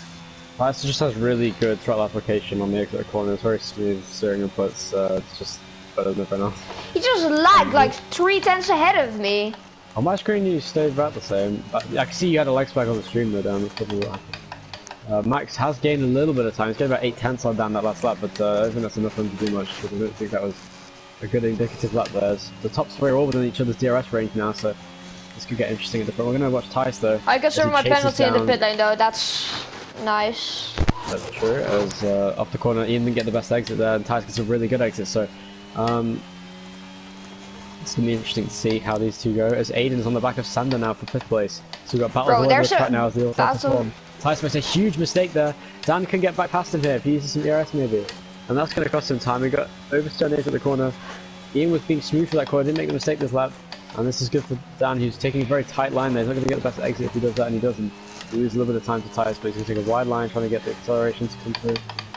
Tice just has really good throttle application on the exit corner. It's very smooth steering inputs. It's just better than everyone else. He just lagged like 3 tenths ahead of me. On my screen you stayed about the same. I can see you had a leg spike on the stream though, Dan. That's probably what happened. Max has gained a little bit of time. He's gained about 8 tenths on Dan that last lap, but I don't think that's enough for him to do much. I don't think that was a good indicative lap there. The top 3 are all within each other's DRS range now, so this could get interesting at the front. We're going to watch Tice though. I can serve my penalty in the pit lane though, that's nice. That's true, as off the corner Ian didn't get the best exit there, and Tice gets a really good exit, so it's going to be interesting to see how these two go, as Aiden's on the back of Sander now for 5th place. So we've got battles all over the track now as they all start to form. Tice makes a huge mistake there. Dan can get back past him here if he uses some ERS maybe. And that's going to cost him time. We got oversteer at the corner. Ian was being smooth for that corner, didn't make the mistake this lap. And this is good for Dan, who's taking a very tight line there. He's not going to get the best exit if he does that, and he doesn't. He loses a little bit of time to Tice, but he's going to take a wide line trying to get the acceleration to come through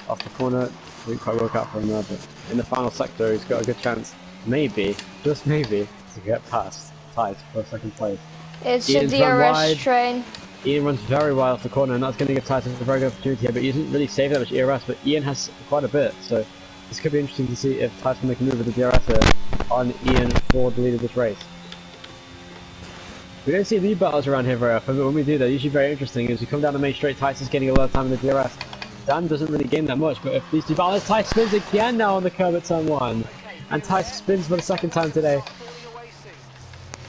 off the corner. Didn't quite work out for him there, but in the final sector he's got a good chance, maybe, just maybe, to get past Tice for 2nd place. It's Ian's a DRS train. Ian runs very wide off the corner, and that's going to give Tice a very good opportunity here, but he doesn't really save that much ERS, but Ian has quite a bit, so this could be interesting to see if Tice can make a move with the DRS here on Ian for the lead of this race. We don't see lead battles around here very often, but when we do, they're usually very interesting. As we come down the main straight, Tice is getting a lot of time in the DRS. Dan doesn't really gain that much, but if these two battles, Tice spins again now on the curb at turn 1. And Tice spins for the 2nd time today.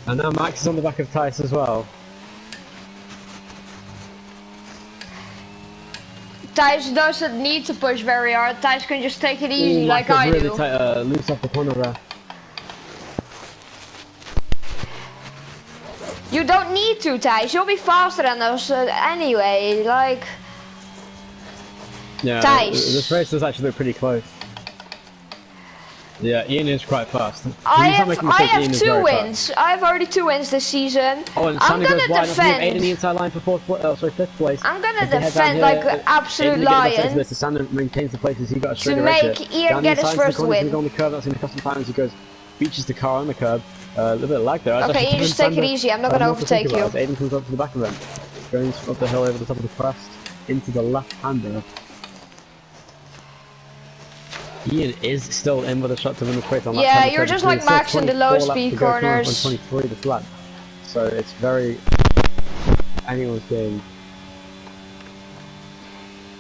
And now Max is on the back of Tice as well. Thijs doesn't need to push very hard. Thijs can just take it easy like I really do. Tight, loose off the corner there. You don't need to, Thijs. You'll be faster than us anyway. Like. Yeah, Thijs. This race does actually look pretty close. Yeah, Ian is quite fast. I have 2 wins. I have already 2 wins this season. Oh, and I'm gonna defend. 8 in the inside line for 5th place. I'm gonna defend like an absolute lion. Sander maintains the places. He got a straight to make Ian get his first win. On the curb, that's going to cost him time as he goes, beaches the car on the curb. A little bit of lag there. Okay, you just take it easy. I'm not gonna overtake you. Aiden comes up to the back of him, going up the hill over the top of the crest into the left-hander. Ian is still in with a shot to win the race on lap. Yeah, you're just like Max in the low speed corners. 23 this lap. So it's very anyone's game.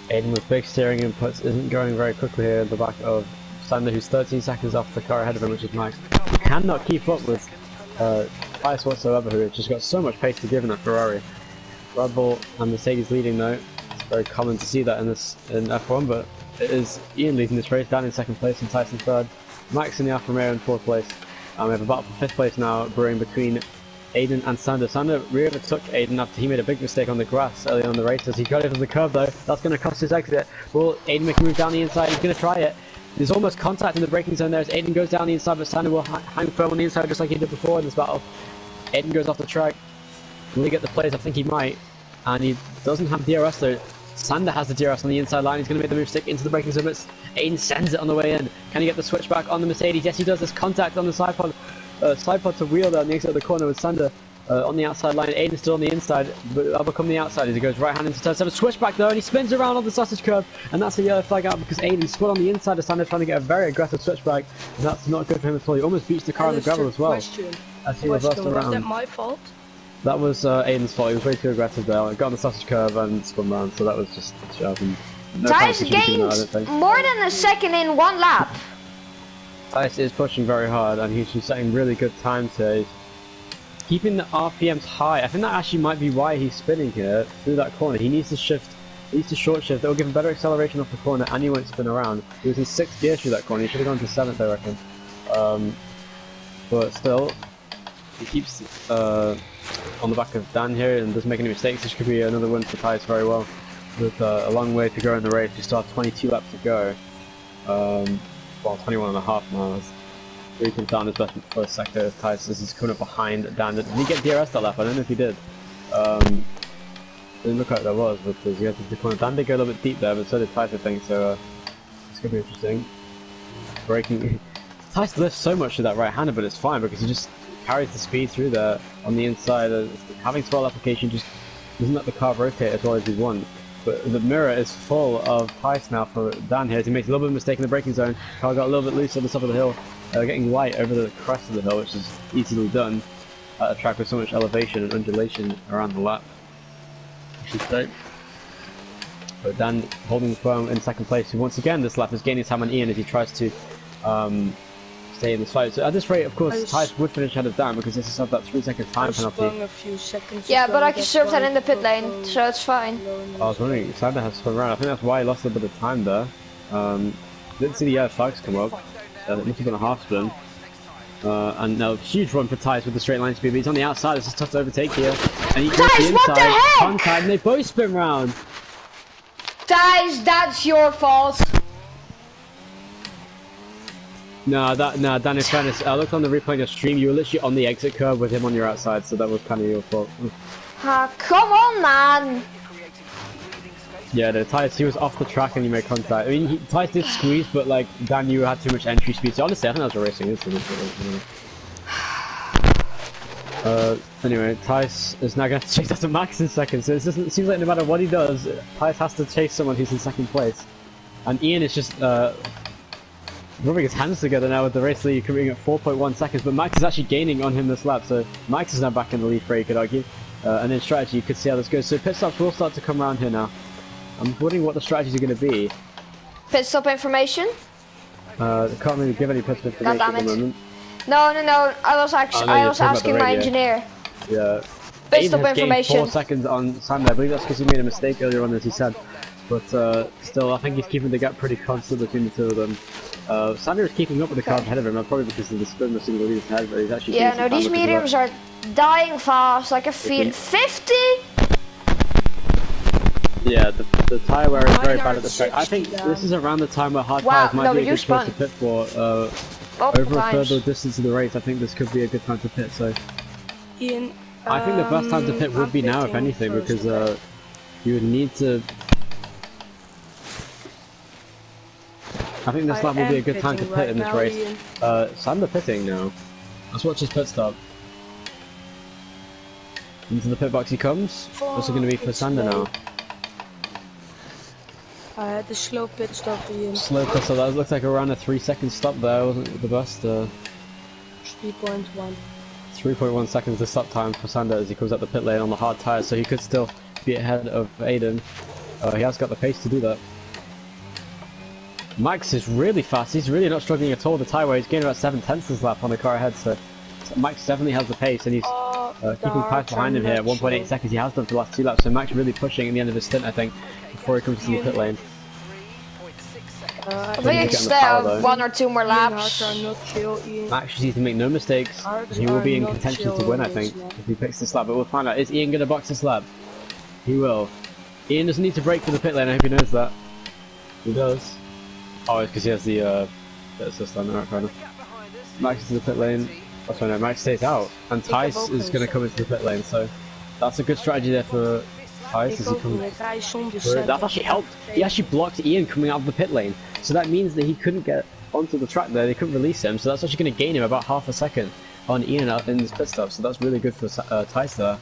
Aiden with big steering inputs isn't going very quickly here in the back of Sander, who's 13 seconds off the car ahead of him, which is Max. He cannot keep up with Thijs whatsoever, who has just got so much pace to give in that Ferrari. Red Bull and Mercedes leading though. It's very common to see that in F1, but it is Ian leading this race, Daan in 2nd place and Tyson 3rd, Max in the Alfa Romeo in 4th place. We have a battle for 5th place now brewing between Aiden and Sander. Sander re-overtook Aiden after he made a big mistake on the grass early on in the race as he got over the curve though. That's going to cost his exit. Will Aiden make a move down the inside? He's going to try it. There's almost contact in the braking zone there as Aiden goes down the inside, but Sander will hang firm on the inside just like he did before in this battle. Aiden goes off the track. Will he get the place? I think he might. And he doesn't have DRS though. Sander has the DRS on the inside line. He's going to make the move stick into the braking zone, but Aiden sends it on the way in. Can he get the switchback on the Mercedes? Yes, he does. There's contact on the side pod to wheel there on the exit of the corner with Sander on the outside line. Aiden's still on the inside, but I'll become the outside as he goes right hand into turn 7. Switchback though, and he spins around on the sausage curve, and that's a yellow flag out because Aiden spun on the inside of Sander trying to get a very aggressive switchback, and that's not good for him at all. He almost beats the car on the gravel as well. As he reversed around. Was that my fault? That was Aiden's fault. He was way too aggressive there. Got on the sausage curve and spun round, so that was just shoving. Thijs gained more than a second in 1 lap. Thijs is pushing very hard, and he's just setting really good times here. He's keeping the RPMs high. I think that actually might be why he's spinning here through that corner. He needs to shift. He needs to short shift. That will give him better acceleration off the corner, and he won't spin around. He was in 6th gear through that corner. He should have gone to 7th, I reckon. But still, he keeps on the back of Daan here and doesn't make any mistakes. This could be another win for Thijs very well. With a long way to go in the race, we still have 22 laps to go. Well, 21 and a half now. He comes down his best first sector as Thijs is coming up behind Daan. Did he get DRS that lap? I don't know if he did. Didn't look like there was, but as he gets into the corner, Daan did go a little bit deep there, but so did Thijs, I think, so it's going to be interesting. Braking. Thijs lifts so much to that right hander, but it's fine because he just carries the speed through there on the inside. Having throttle application just doesn't let the car rotate as well as you want. But the mirror is full of Thijs now for Daan here. He makes a little bit of a mistake in the braking zone. Car got a little bit loose on the top of the hill, getting light over the crest of the hill, which is easily done at a track with so much elevation and undulation around the lap, I should say. But Daan holding firm in 2nd place, who once again this lap is gaining time on Ian as he tries to stay in this fight. So at this rate, of course, Thijs would finish ahead of Daan because this is that 3-second time penalty. A few seconds yeah, but I can serve that in the pit lane, so it's fine. I was wondering, Sander has spun around. I think that's why he lost a bit of time there. Didn't see the yellow flags come up. It must have been a half spin. And now huge run for Thijs with the straight line speed, but he's on the outside. It's a tough to overtake here. And he goes to the inside, what the heck? contact, and they both spin round. Thijs, that's your fault. No, Dan, in fairness, I looked on the replay on your stream, you were literally on the exit curve with him on your outside, so that was kind of your fault. Come on, man! Yeah, the Thijs, he was off the track and you made contact. I mean, Thijs did squeeze, but like, Dan, you had too much entry speed, so honestly, I think that was a racing incident. Anyway, Thijs is now going to chase after Max in 2nd, so it seems like no matter what he does, Thijs has to chase someone who's in 2nd place. And Ian is just, rubbing his hands together now with the race lead coming at 4.1 seconds, but Max is actually gaining on him this lap, so Max is now back in the lead for you could argue. And in strategy, you could see how this goes. So pit stops will start to come around here now. I'm wondering what the strategies are going to be. Pit stop information? I can't really give any pit stop information at the moment. No, I was asking my engineer. Yeah. Pit stop information. 4 seconds on Sander. I believe that's because he made a mistake earlier on, as he said. but still, I think he's keeping the gap pretty constant between the two of them. Sander is keeping up with the cars ahead of him, probably because of the spin machine that he's ahead, but he's actually... Yeah, no, these mediums are dying fast, like a 50? Yeah, the tyre wear is very bad at the track. I think this is around the time where hard tyres might be a good choice to pit for. Over a further distance of the race, I think this could be a good time to pit, so... Ian, I think the best time to pit would be now, if anything, because you would need to... I think this lap will be a good time to pit in this race. Sander pitting now. Let's watch his pit stop. Into the pit box he comes. What's it going to be for Sander now? I had the slow pit stop, Ian. Slow pit stop, that looks like around a 3-second stop there, wasn't the best? 3.1. 3.1 seconds the stop time for Sander as he comes up the pit lane on the hard tyres, so he could still be ahead of Aiden. He has got the pace to do that. Max is really fast, he's really not struggling at all with the tyre wear, he's gaining about 7/10 this lap on the car ahead, so Max definitely has the pace and he's keeping Pipe behind him here at 1.8 seconds. He has done for the last 2 laps, so Max really pushing at the end of his stint, I think, before he comes to the pit lane. I think he can stay out 1 or 2 more laps. Max just needs to make no mistakes. He will be in contention to win, I think, if he picks this lap, but we'll find out. Is Ian going to box this lap? He will. Ian doesn't need to brake for the pit lane, I hope he knows that. He does. Oh, it's because he has the pit assist on the right corner. Max is in the pit lane. Oh, sorry, no, Max stays out. And Thijs is going to come into the pit lane, so that's a good strategy there for Thijs as he comes through. That actually helped. He actually blocked Ian coming out of the pit lane, so that means that he couldn't get onto the track there, they couldn't release him, so that's actually going to gain him about half a second on Ian in his pit stop, so that's really good for Thijs there.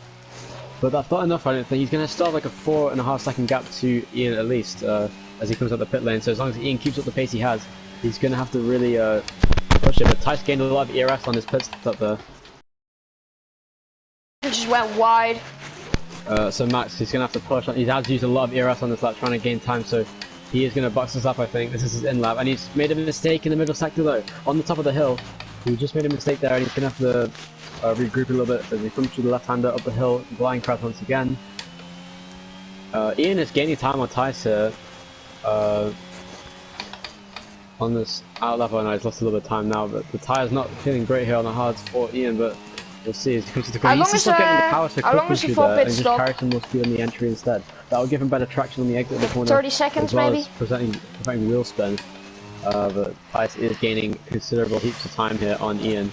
But that's not enough, I don't think. He's going to start like a 4.5 second gap to Ian at least as he comes out the pit lane, so as long as Ian keeps up the pace he has, he's going to have to really push it, but Thijs gained a lot of ERS on his pit stop there. He just went wide. So Max, he's going to have to push. He has used a lot of ERS on this lap trying to gain time, so he is going to box this up, I think. This is his in lap, and he's made a mistake in the middle sector though, on the top of the hill. He just made a mistake there, and he's going to have to regroup a little bit as he comes through the left-hander up the hill, blind crash once again. Ian is gaining time on Thijs here. On this out level, and he's lost a little bit of time now, but the tyre's not feeling great here on the hards for Ian, but we'll see as he comes to the corner. He needs to stop getting the power so quickly through there and just carry some more speed on the entry instead. That will give him better traction on the exit of the corner. 30 seconds as well maybe? As preventing wheel spin. But Thijs is gaining considerable heaps of time here on Ian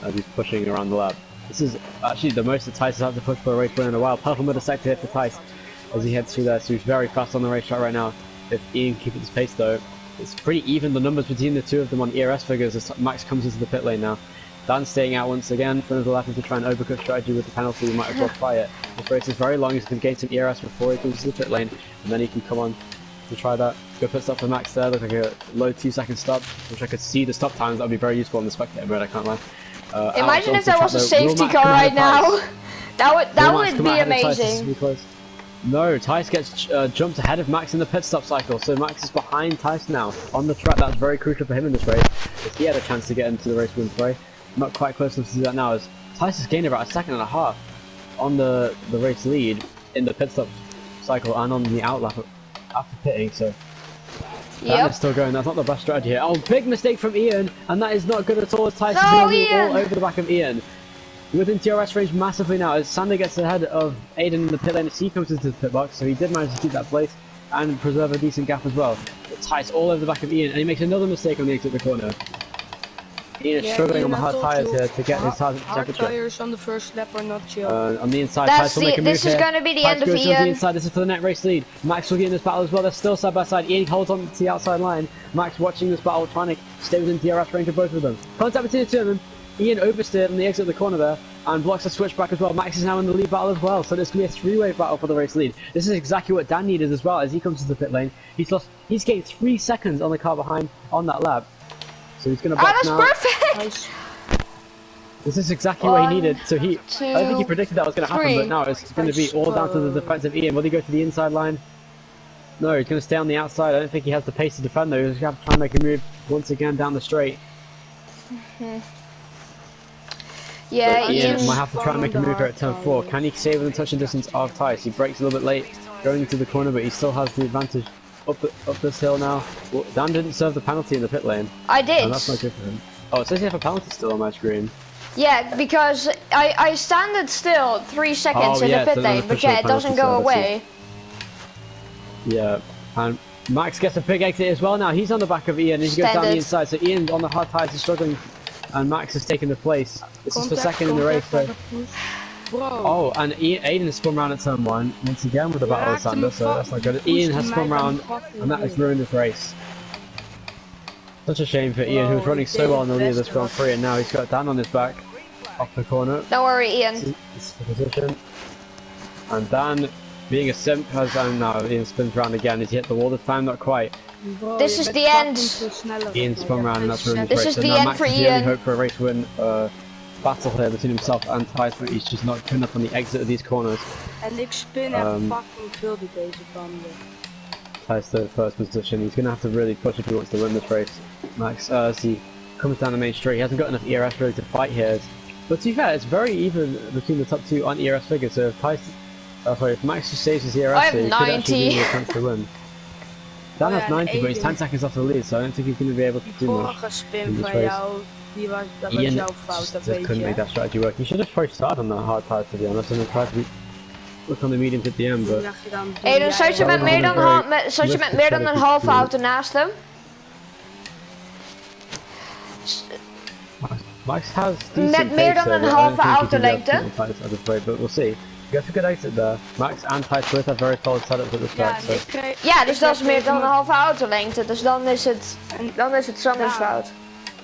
as he's pushing around the lap. This is actually the most that Thijs has had to push for a race win in a while. Purple middle sector here for Thijs as he heads through there, so he's very fast on the racetrack right now. If Ian keeps his pace though, it's pretty even, the numbers between the two of them on ERS figures as Max comes into the pit lane now. Daan staying out once again for another lap to try and overcut strategy with the penalty, we might as well try it. This race is very long, he's going to gain some ERS before he comes to the pit lane, and then he can come on to try that. Good pit stop for Max there, looks like a low 2-second stop, which I could see the stop times, that would be very useful on the spectator mode, I can't lie. Imagine if there was a safety car right now. That would be amazing. No, Thijs gets jumped ahead of Max in the pit stop cycle, so Max is behind Thijs now on the track. That's very crucial for him in this race, as he had a chance to get into the race win play. Not quite close enough to do that now, as Thijs has gained about 1.5 seconds on the race lead in the pit stop cycle and on the out lap after pitting, so Daan is still going. That's not the best strategy here. Oh, big mistake from Ian, and that is not good at all as Thijs is going all over the back of Ian. Within TRS range massively now as Sander gets ahead of Aiden in the pit lane as he comes into the pit box, so he did manage to keep that place and preserve a decent gap as well. But Thijs all over the back of Ian, and he makes another mistake on the exit of the corner. Ian is struggling on the hard tyres here to get his target temperature. Hard tyres on the first lap are not chill. On the inside, Thijs will make a move this is going to be the end of Ian. On the inside, this is for the net race lead. Max will get in this battle as well, they're still side by side. Ian holds on to the outside line. Max watching this battle, trying to stay within DRS range of both of them. Contact between the two of them. Ian oversteered on the exit of the corner there and blocks a switchback as well. Max is now in the lead battle as well, so this can be a 3-way battle for the race lead. This is exactly what Daan needed as well as he comes to the pit lane. He's gained 3 seconds on the car behind on that lap, so he's going to box now. That's perfect! This is exactly what he needed. So I don't think he predicted that was going to happen, but now it's going to be all down to the defense of Ian. Will he go to the inside line? No, he's going to stay on the outside. I don't think he has the pace to defend though. He's going to have to try and make a move once again down the straight. Yeah, Ian might have to try and make a move here at turn 4. Can he stay within touching distance of Thijs? He brakes a little bit late going into the corner, but he still has the advantage up this hill now. Well, Dan didn't serve the penalty in the pit lane. I did. And that's not good for him. Oh, it says you have a penalty still on my screen. Yeah, because I standed still 3 seconds in the pit lane, but yeah, it doesn't go away. Yeah, and Max gets a big exit as well now. He's on the back of Ian, and he goes down the inside, so Ian on the hard tyres is struggling, and Max is taking the place. This is for second in the race, so... Oh, and Aiden has spun round at turn 1, once again with the battle of Sander, so that's not good. Ian has spun round, and that has ruined this race. Such a shame for Ian, who was running so well in the lead of this Grand Prix, and now he's got Dan on his back, off the corner. Don't worry, Ian. This is the position. And Dan, being a simp, has now Ian spins round again. He's hit the wall this time, not quite. This is the end. Ian spun round, and that's ruined this race. is the end for Ian. Max is the only hope for a race win. Battle here between himself and Thijs, but he's just not good enough on the exit of these corners. En ik spin echt fucking veel door deze banden. Thijs the first position. He's going to have to really push if he wants to win this race. Max, as he comes down the main straight, he hasn't got enough ERS really to fight here. But to be fair, it's very even between the top two on ERS figures. So if if Max just saves his ERS, I have he could 90. actually give him a chance to win. Dan has 90, but he's 10 seconds off the lead, so I don't think he's going to be able to do much. Vorige spin van jou, dat was jouw fout, dat weet je. Couldn't make that strategy work. You should have pushed hard on the hard tires, to be honest, and then tried to look on the mediums at the end, but... Aiden, zat je met meer dan een halve auto naast hem? Max has met meer dan een halve autolengte? But we'll see. You have a good exit there. Max and Thijs both have very solid setups at the track. Ja, dus dat is meer dan een halve autolengte. Dus dan is het Sanders fout.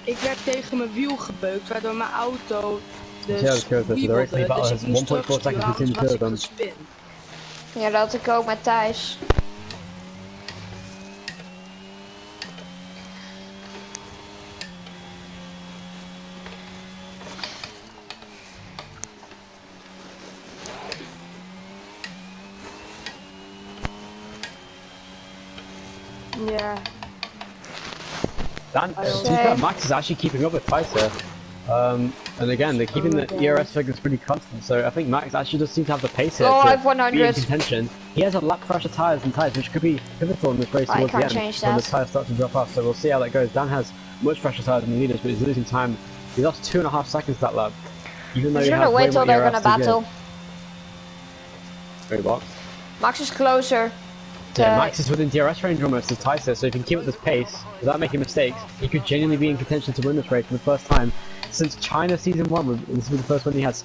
Ik werd tegen mijn wiel gebeukt, waardoor mijn auto dus wiebelde. Dus ik moest terugsturen, anders was ik gespin. Ja, dat had ik ook met Thijs. Yeah. Dan, Max is actually keeping up with Thijs here. And again, they're keeping the ERS figures pretty constant, so I think Max actually does seem to have the pace here to be in contention. He has a lap fresher tyres than Thijs, which could be pivotal in this race towards the end when the tyres start to drop off, so we'll see how that goes. Dan has much fresher tyres than the leaders, but he's losing time. He lost 2.5 seconds that lap, even though he has way more ERS to battle. Very box. Max is closer. Yeah, Max is within DRS range almost as Thijs is, so if he can keep up this pace without making mistakes, he could genuinely be in contention to win this race for the first time since China Season 1. This will be the first one he has.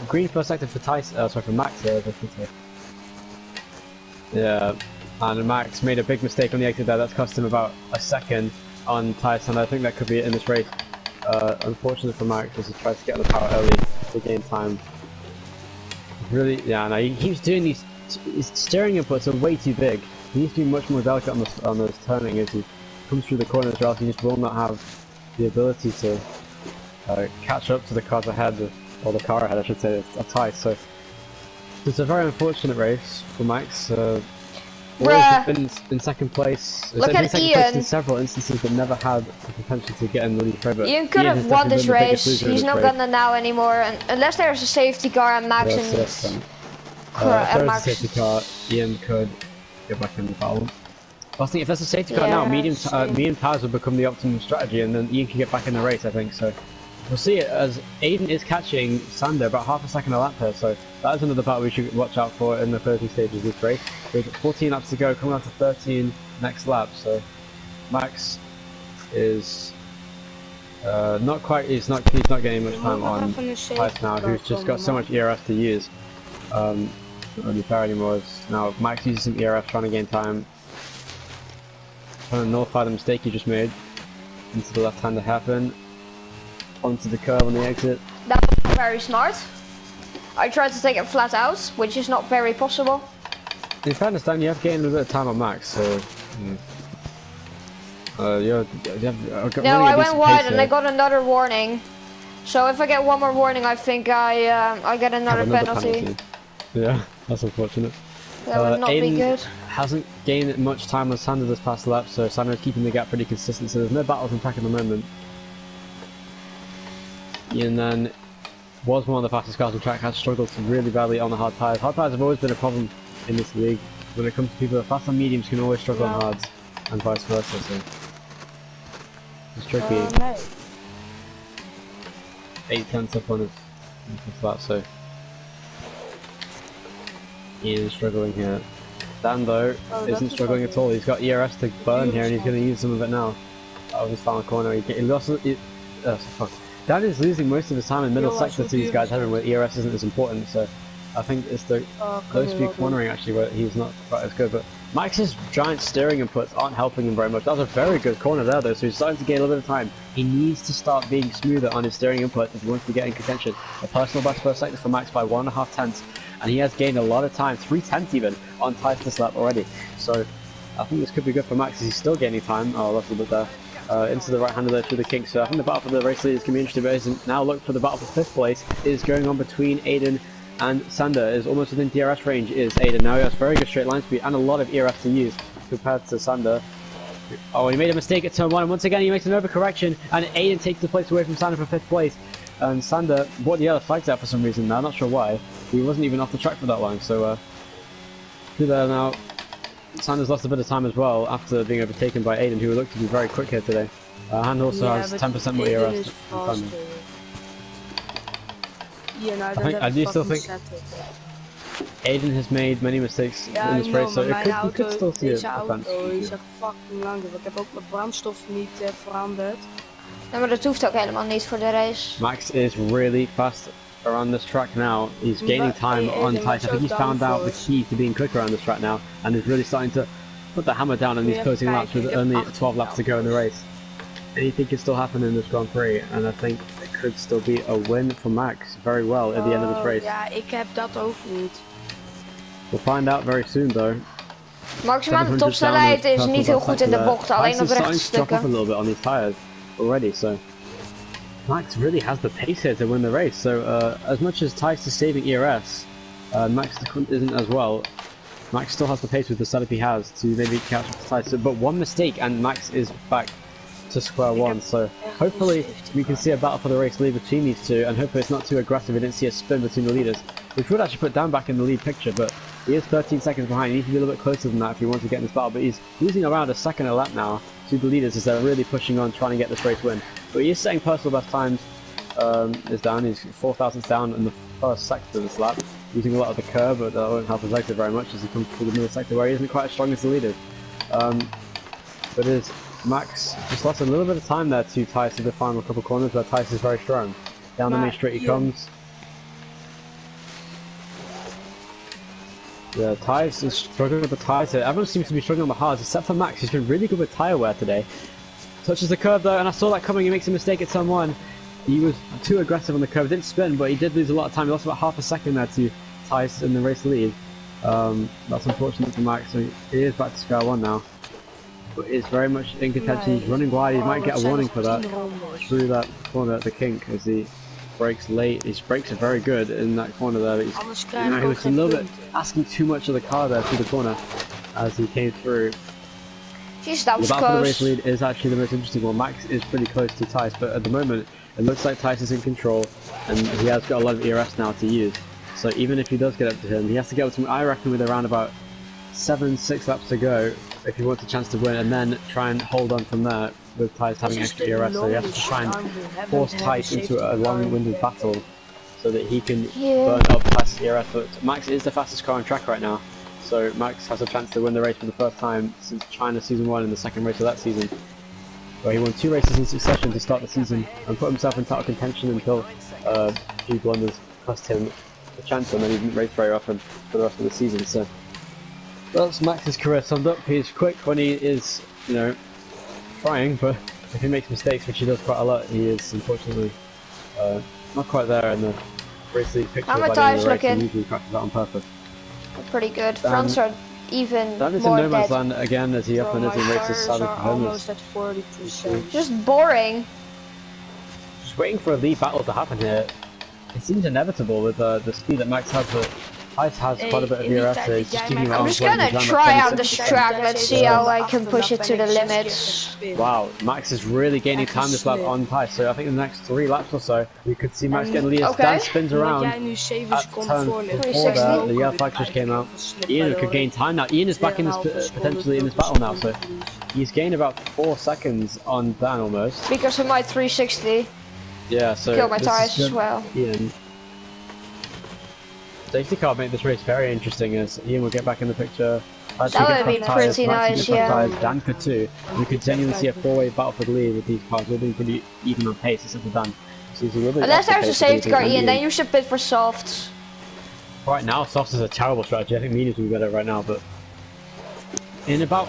Green first sector for for Max here. Yeah, and Max made a big mistake on the exit there. That's cost him about a second on Thijs, and I think that could be it in this race. Unfortunate for Max as he tries to get the power early to gain time. Really, yeah, no, he keeps doing these. His steering inputs are way too big. He needs to be much more delicate on those turning as he comes through the corners, or else he just will not have the ability to catch up to the cars ahead, or the car ahead, I should say, of Thijs. So it's a very unfortunate race for Max. Always been in second place. Look at Ian. In several instances, but never had the potential to get in the lead forever. Ian could have won this race. He's not gonna now anymore, unless there's a safety car and Max if there's a safety car, Ian could get back in the battle. I was thinking if there's a safety car now, medium tires will become the optimum strategy, and then Ian can get back in the race, I think. So we'll see it as Aiden is catching Sander about half a second a lap here. So that is another battle we should watch out for in the closing stages of this race. We've got 14 laps to go, coming on to 13 next lap. So Max is not quite. He's not getting much time on Thijs now, who's just got so much ERS to use. Not really fair anymore. Now Max uses some ERF trying to gain time, trying to nullify the mistake he just made into the left-hander hairpin, onto the curve on the exit. That was very smart. I tried to take it flat out, which is not very possible. In fairness, Dan, you have gained a bit of time on Max, so I went wide and I got another warning. So if I get one more warning, I think I get another penalty. Yeah, that's unfortunate. That would not be good. Hasn't gained much time on Sander this past lap, so Sander's keeping the gap pretty consistent, so there's no battles in track at the moment. And then was one of the fastest cars on track, has struggled really badly on the hard tyres. Hard tyres have always been a problem in this league. When it comes to people that fast on mediums can always struggle on hards, and vice versa, so it's tricky. 8/10 up on his flat, so Ian is struggling here. Dan though isn't struggling at all. He's got ERS to burn here, and he's going to use some of it now. Out of his final corner, he lost. Dan is losing most of his time in middle sector to these guys having where ERS isn't as important. So I think it's those few cornering actually where he's not quite as good. But Max's giant steering inputs aren't helping him very much. That was a very good corner there though, so he's starting to gain a little bit of time. He needs to start being smoother on his steering inputs if he wants to get in contention. A personal best first sector for Max by 1.5 tenths, and he has gained a lot of time, 3 tenths even, on Ty's this lap already. So I think this could be good for Max as he's still gaining time. Oh, lost a bit there. Into the right-hander there through the kink. So I think the battle for the race leaders can be interesting, but now look for the battle for 5th place is going on between Aiden and Sander. Is almost within DRS range is Aiden. Now he has very good straight line speed and a lot of ERS to use compared to Sander. Oh, he made a mistake at turn 1, and once again he makes an overcorrection, and Aiden takes the place away from Sander for 5th place. And Sander brought the other flags out for some reason now, not sure why. He wasn't even off the track for that long, so through there now. Sander's lost a bit of time as well after being overtaken by Aiden, who looked to be very quick here today. And also has 10% more ERS than Sander. I do still think Aiden has made many mistakes in this race, so you could still see it. Deze auto is echt fucking langzaam. Ik heb ook mijn brandstof niet veranderd. Ja, maar dat hoeft ook helemaal niet voor de race. Max is really fast around this track now. He's gaining time on Tice. I think he's found out the key to being quick around this track now, and is really starting to put the hammer down on these closing laps with only 12 laps to go in the race. Anything can still happen in this Grand Prix, and I think it could still be a win for Max very well at the end of this race. Ja, ik heb dat ook niet. We'll find out very soon though. Maximale topsnelheid is niet heel goed in de bocht, alleen op rechte stukken. Drop off a little bit on these tires already, so Max really has the pace here to win the race. So as much as Tice is saving ERS, Max isn't as well. Max still has the pace with the setup he has to maybe catch up to Tice. So, but one mistake and Max is back to square one. So hopefully we can see a battle for the race lead between these two, and hopefully it's not too aggressive. We didn't see a spin between the leaders, which would actually put Dan back in the lead picture. But he is 13 seconds behind. He needs to be a little bit closer than that if he wants to get in this battle. But he's losing around a second a lap now to the leaders as they're really pushing on, trying to get this race win. But he is setting personal best times. Is down. He's 4 thousandths down in the first sector of this lap, using a lot of the curb, but that won't help his exit very much as he comes through the middle sector where he isn't quite as strong as the leaders. But is Max just lost a little bit of time there to Tice in the final couple corners where Tice is very strong. Down the main straight he comes. Yeah, Tice is struggling with the tires here. Everyone seems to be struggling with the hards except for Max, who's been really good with tyre wear today. Touches the curb though, and I saw that coming. He makes a mistake at turn 1. He was too aggressive on the curve. Didn't spin, but he did lose a lot of time. He lost about half a second there to Tice in the race lead. That's unfortunate for Max. So he is back to square one now. But he's very much in contention. He's running wide. He might get a warning for that through that corner at the kink as he brakes late. His brakes are very good in that corner there. But he's, he was a little bit asking too much of the car there through the corner as he came through. Jeez, that was the battle for the close. race lead is actually the most interesting one. Max is pretty close to Tice, but at the moment it looks like Tice is in control, and he has got a lot of ERS now to use. So even if he does get up to him, he has to get up to him, I reckon, with around about 6 laps to go if he wants a chance to win, and then try and hold on from there with Tice having extra ERS. So he has to try and force Tice into a long-winded battle so that he can burn up Tice's ERS. But Max is the fastest car on track right now, so Max has a chance to win the race for the first time since China Season 1 in the second race of that season, where he won 2 races in succession to start the season and put himself in title contention until a few blunders cost him the chance, and then he didn't race very often for the rest of the season. So that's Max's career summed up. He's quick when he is, you know, trying, but if he makes mistakes, which he does quite a lot, he is unfortunately not quite there in the race league picture. How By my the end of tires the race, he looking? usually crashes that on purpose. Pretty good. Fronts are even Dan is more in no man's dead. land again as he often is in races sadly for him. Almost at 40%. Just boring. Just waiting for a lead battle to happen here. It seems inevitable with the speed that Max has, but Ice has quite a bit of DRS, so he's just keeping I'm just gonna try out this track, let's see how I can push it to the limits. Wow, Max is really gaining time this lap on Thijs, so I think in the next 3 laps or so, we could see Max getting the lead as Dan spins around at turn 4 there, the yellow flag just came out. Ian could gain time now, Ian is back in this, potentially in this battle now, so he's gained about 4 seconds on Dan almost. Because of my 360. Yeah, so kill my tires as well. Ian. Safety car made this race very interesting as Ian will get back in the picture. That would be pretty nice, yeah. Dan could too. We could genuinely see a 4-way battle for the lead with these cars. We're being pretty even on pace except for Dan. So unless there's a safety car, Ian, then you should pit for softs. Right now, softs is a terrible strategy. I think mediums would be better right now, but in about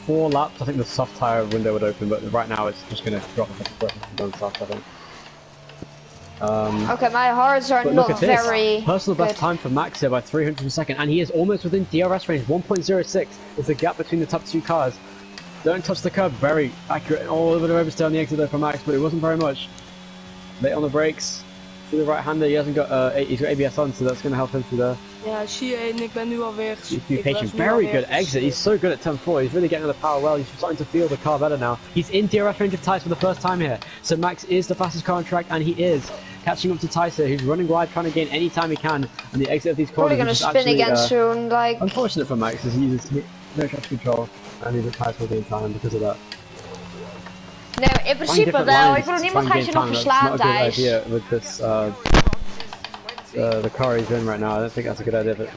4 laps, I think the soft tyre window would open, but right now it's just going to drop a couple of down soft, I think. Okay, my hards are not very personal best time for Max here by 300 per second, and he is almost within DRS range. 1.06 is the gap between the top 2 cars. Don't touch the curb, very accurate. All over the oversteer on the exit there for Max, but it wasn't very much. Late on the brakes. To the right-hander, he hasn't got he's got ABS on, so that's going to help him through there. Ja, zie je, en ik ben nu alweer. Be patient. Very good exit. He's so good at turn 4. He's really getting the power well. He's starting to feel the car better now. He's in DRS range of Thijs for the first time here. So Max is the fastest car on track, and he is catching up to Thijs here, who's running wide, trying to gain any time he can. And the exit of these corners probably going to spin actually, again soon. Like unfortunate for Max, as he uses no traction control, and he's at Thijs will gain time because of that. Nee, in principe wel. Ik bedoel, niemand gaat je nog verslaan, Thijs. With this, the car he's in right now, I don't think that's a good idea, but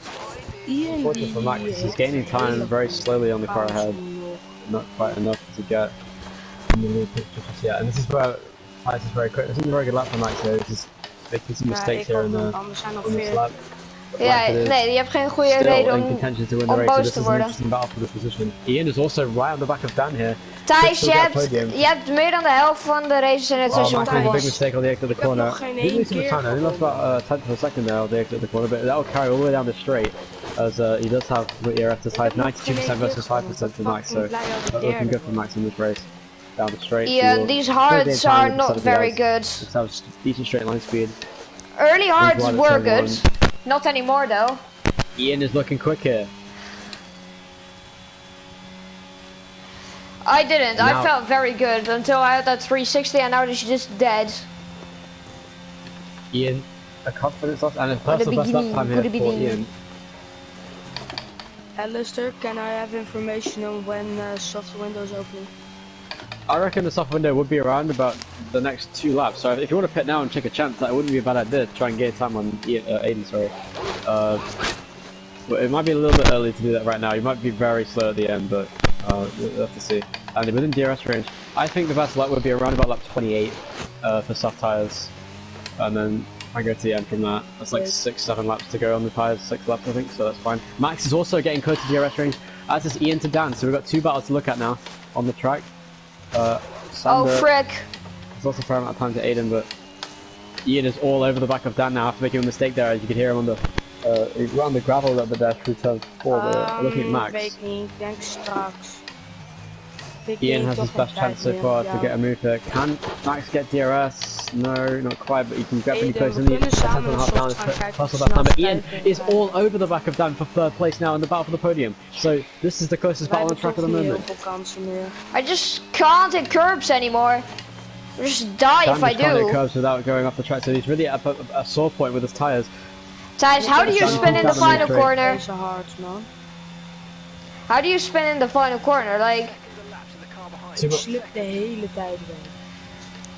unfortunately for Max, he's gaining time very slowly on the car ahead, not quite enough to get in the lead picture just yet, and this is where Thijs is very quick. This isn't a very good lap for Max here, he's just making some mistakes here in this lap. Ja, nee, je hebt geen goede reden om boos te worden. Ian is also right on the back of Dan here. Thijs, je hebt meer dan de helft van de races in het seizoen gewonnen. Max made a big mistake on the exit of the corner. He loses some time now. He lost about a tenth of a second there on the exit of the corner, but that will carry all the way down the straight, as he does have the ERF to side 92% versus 5% for Max, so that's looking good for Max in this race. Down the straight. Yeah, these hards are not very good. Just have decent straight line speed. Early hards were good. Not anymore though. Ian is looking quick here. I didn't. Now, I felt very good until I had that 360 and now it's just dead. Ian, a confidence loss and a personal best lap time here for Ian. Alistair, can I have information on when soft windows open? I reckon the soft window would be around about the next 2 laps, so if you want to pit now and take a chance, that wouldn't be a bad idea to try and gain time on Aiden, sorry. But it might be a little bit early to do that right now, you might be very slow at the end, but we'll have to see. And within DRS range, I think the best lap would be around about lap 28 for soft tyres, and then I go to the end from that. That's like 6-7 laps to go on the tyres, 6 laps I think, so that's fine. Max is also getting close to DRS range, as is Ian to Dan, so we've got 2 battles to look at now on the track. Oh frick! There's also a fair amount of time to Aiden, but Ian is all over the back of Dan now after making a mistake there, as you could hear him on the around the gravel a little bit there through turn 4, but looking at Max. Ian has his best chance so far to get a move here. Can Max get DRS? No, not quite, but he can get pretty close in the 10.5 down. Personal best time, but Ian is all over the back of Dan for 3rd place now in the battle for the podium. So this is the closest battle on track at the moment. I just can't hit curbs anymore. I'll just die if I do. Can't hit curbs without going off the track, so he's really at a sore point with his tyres. Thijs, how do you spin in the final corner? How do you spin in the final corner? Like.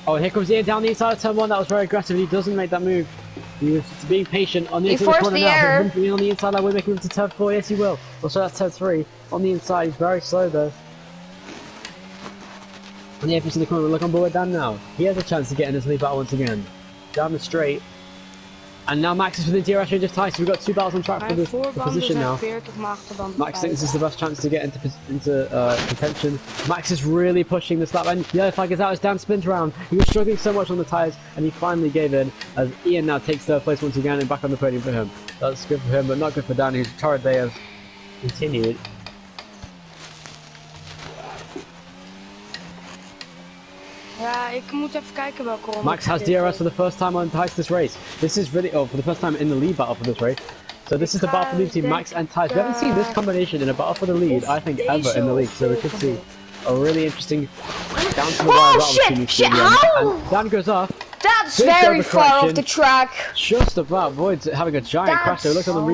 Oh, here comes Ian down the inside of turn 1. That was very aggressive. He doesn't make that move. He was being patient on the inside of the corner now. On the inside, we're making him to turn 4. Yes, he will. Also, that's turn 3. On the inside, he's very slow though. On the apex in the corner, look on board Dan now. He has a chance to get in this lead battle once again. Down the straight. And now Max is within DRS range of Thijs, so we've got 2 battles on track for the position now. Max thinks this is the best chance to get into contention. Max is really pushing this lap, and the yellow flag is out as Dan spins round. He was struggling so much on the tyres, and he finally gave in, as Ian now takes 3rd place once again and back on the podium for him. That's good for him, but not good for Dan, whose torrid day has continued. Ja, ik moet even kijken welke ronde. Max has DRS for the first time on Thijs this race. This is really, for the first time in the lead battle for this race. So this is the battle for the lead between Max and Tyce. We haven't seen this combination in a battle for the lead, I think, ever in the league. So we could see a really interesting down to the wire battle between these two. And Daan goes off. That's very far off the track. Just about avoids having a giant crash. They're looking on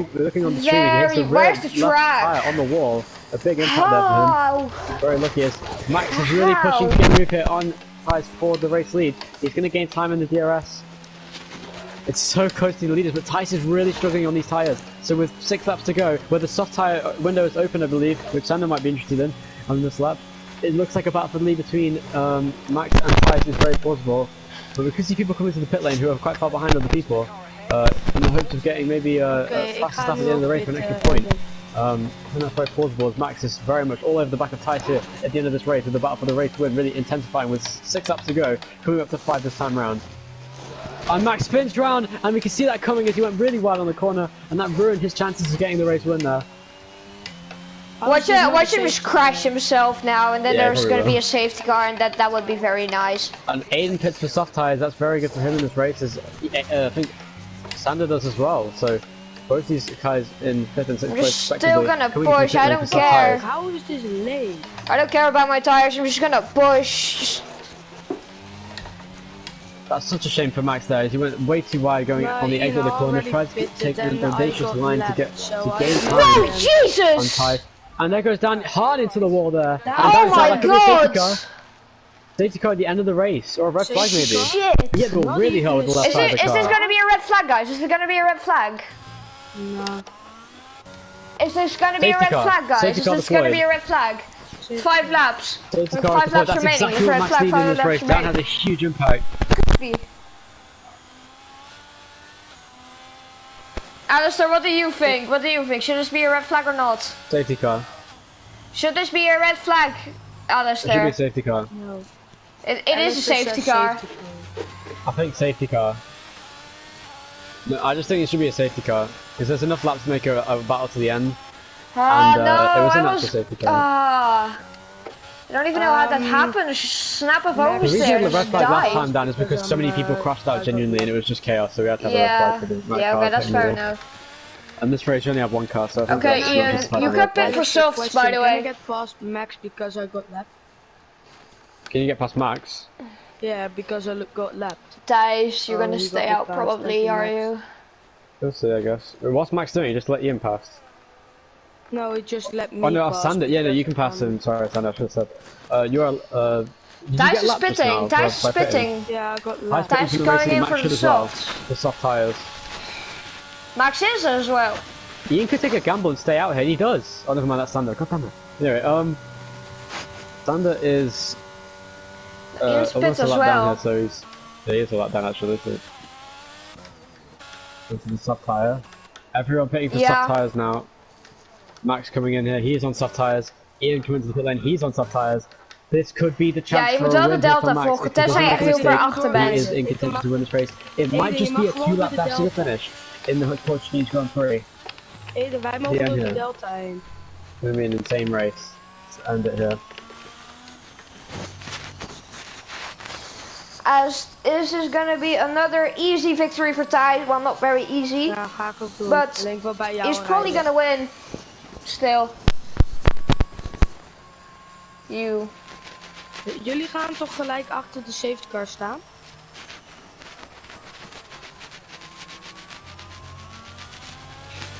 the stream. He hits the where's the track? On the wall. A big impact there for him. Very lucky as Max is really pushing to get a move here on Tyce for the race lead. He's going to gain time in the DRS. It's so close to the leaders, but Tyce is really struggling on these tyres. So with 6 laps to go, where the soft tyre window is open, I believe, which Sander might be interested in on this lap, it looks like a battle for the lead between Max and Tyce is very plausible. But we could see people coming to the pit lane who are quite far behind other people, in the hopes of getting maybe a fast start at the end of the race for an extra point. I think that's very plausible, as Max is very much all over the back of Tyce here at the end of this race, with the battle for the race win really intensifying with 6 laps to go, coming up to 5 this time round. And Max spins round, and we can see that coming as he went really wide on the corner, and that ruined his chances of getting the race win there. Watch him just crash himself now, and then there's going to be a safety car, and that would be very nice. And Aiden pits for soft tyres. That's very good for him in this race, as I think Sander does as well. So both these guys in 5th and 6th place respectively. Still gonna push. I don't care. How is this late? I don't care about my tires. I'm just gonna push. That's such a shame for Max there. He went way too wide going on the exit of the corner, tried to take the audacious line to gain time Oh, Jesus! on Tyce. And there goes Daan hard into the wall there. Oh my God! Safety car at the end of the race, or a red flag maybe. Shit! Yeah, but really hard with the left side of the car. Is this gonna be a red flag, guys? Is this gonna be a red flag? No. Is this gonna be a red flag, guys? Is this gonna be a red flag? 5 laps. 5 laps remaining. It's a red flag. 5 laps Daan has a huge impact. Alistair, what do you think? What do you think? Should this be a red flag or not? Safety car. Should this be a red flag, Alistair? It should be a safety car. No. It is a safety car. I think safety car. No, I just think it should be a safety car. Because there's enough laps to make a battle to the end. And it was enough for safety car. I don't even know how that happened. Snap of overs there. The reason the red flag last time, Dan, is because because so many people crashed out genuinely and it was just chaos, so we had to have a red flag for the red car. Okay, that's fair enough. And this race you only have 1 car, so I think okay, Ian, you can pit for softs, by the way. Can I get past Max because I got lapped? Can you get past Max? Yeah, because I got lapped. Tyce, you're gonna stay out probably, are you? We'll see, I guess. What's Max doing? He just let Ian pass? No, he just let me pass. Oh no, pass. Sander. Yeah, no, you can pass him. Sorry, Sander, I should have said. You are, Tyce is spitting. Tyce is spitting. Yeah, I got lapped. Tyce is going in for the softs. The soft tyres. Max is as well. Ian could take a gamble and stay out here, and he does. Oh, never mind, that's Sander. God damn it. Anyway, Sander is Ian spits as well. Down here, so he is a lot down actually, isn't it? Into the soft tyre. Everyone pitting for soft tyres now. Max coming in here, he is on soft tyres. Ian coming to the pit lane, he's on soft tyres. This could be the chance je for moet a wel de win delta for Max. volgen, tenzij je echt heel ver achter He is bent. in contention to win this race. It might just be a 2 lap dash to the finish in the Portuguese Grand Prix. Eden, wij mogen door de delta heen. I mean, insane race. Let's end it here. As this is gonna be another easy victory for Tyce. Well, not very easy. Ja, ga ik ook doen. But he's probably gonna win. Still. Jullie gaan toch gelijk achter de safety car staan?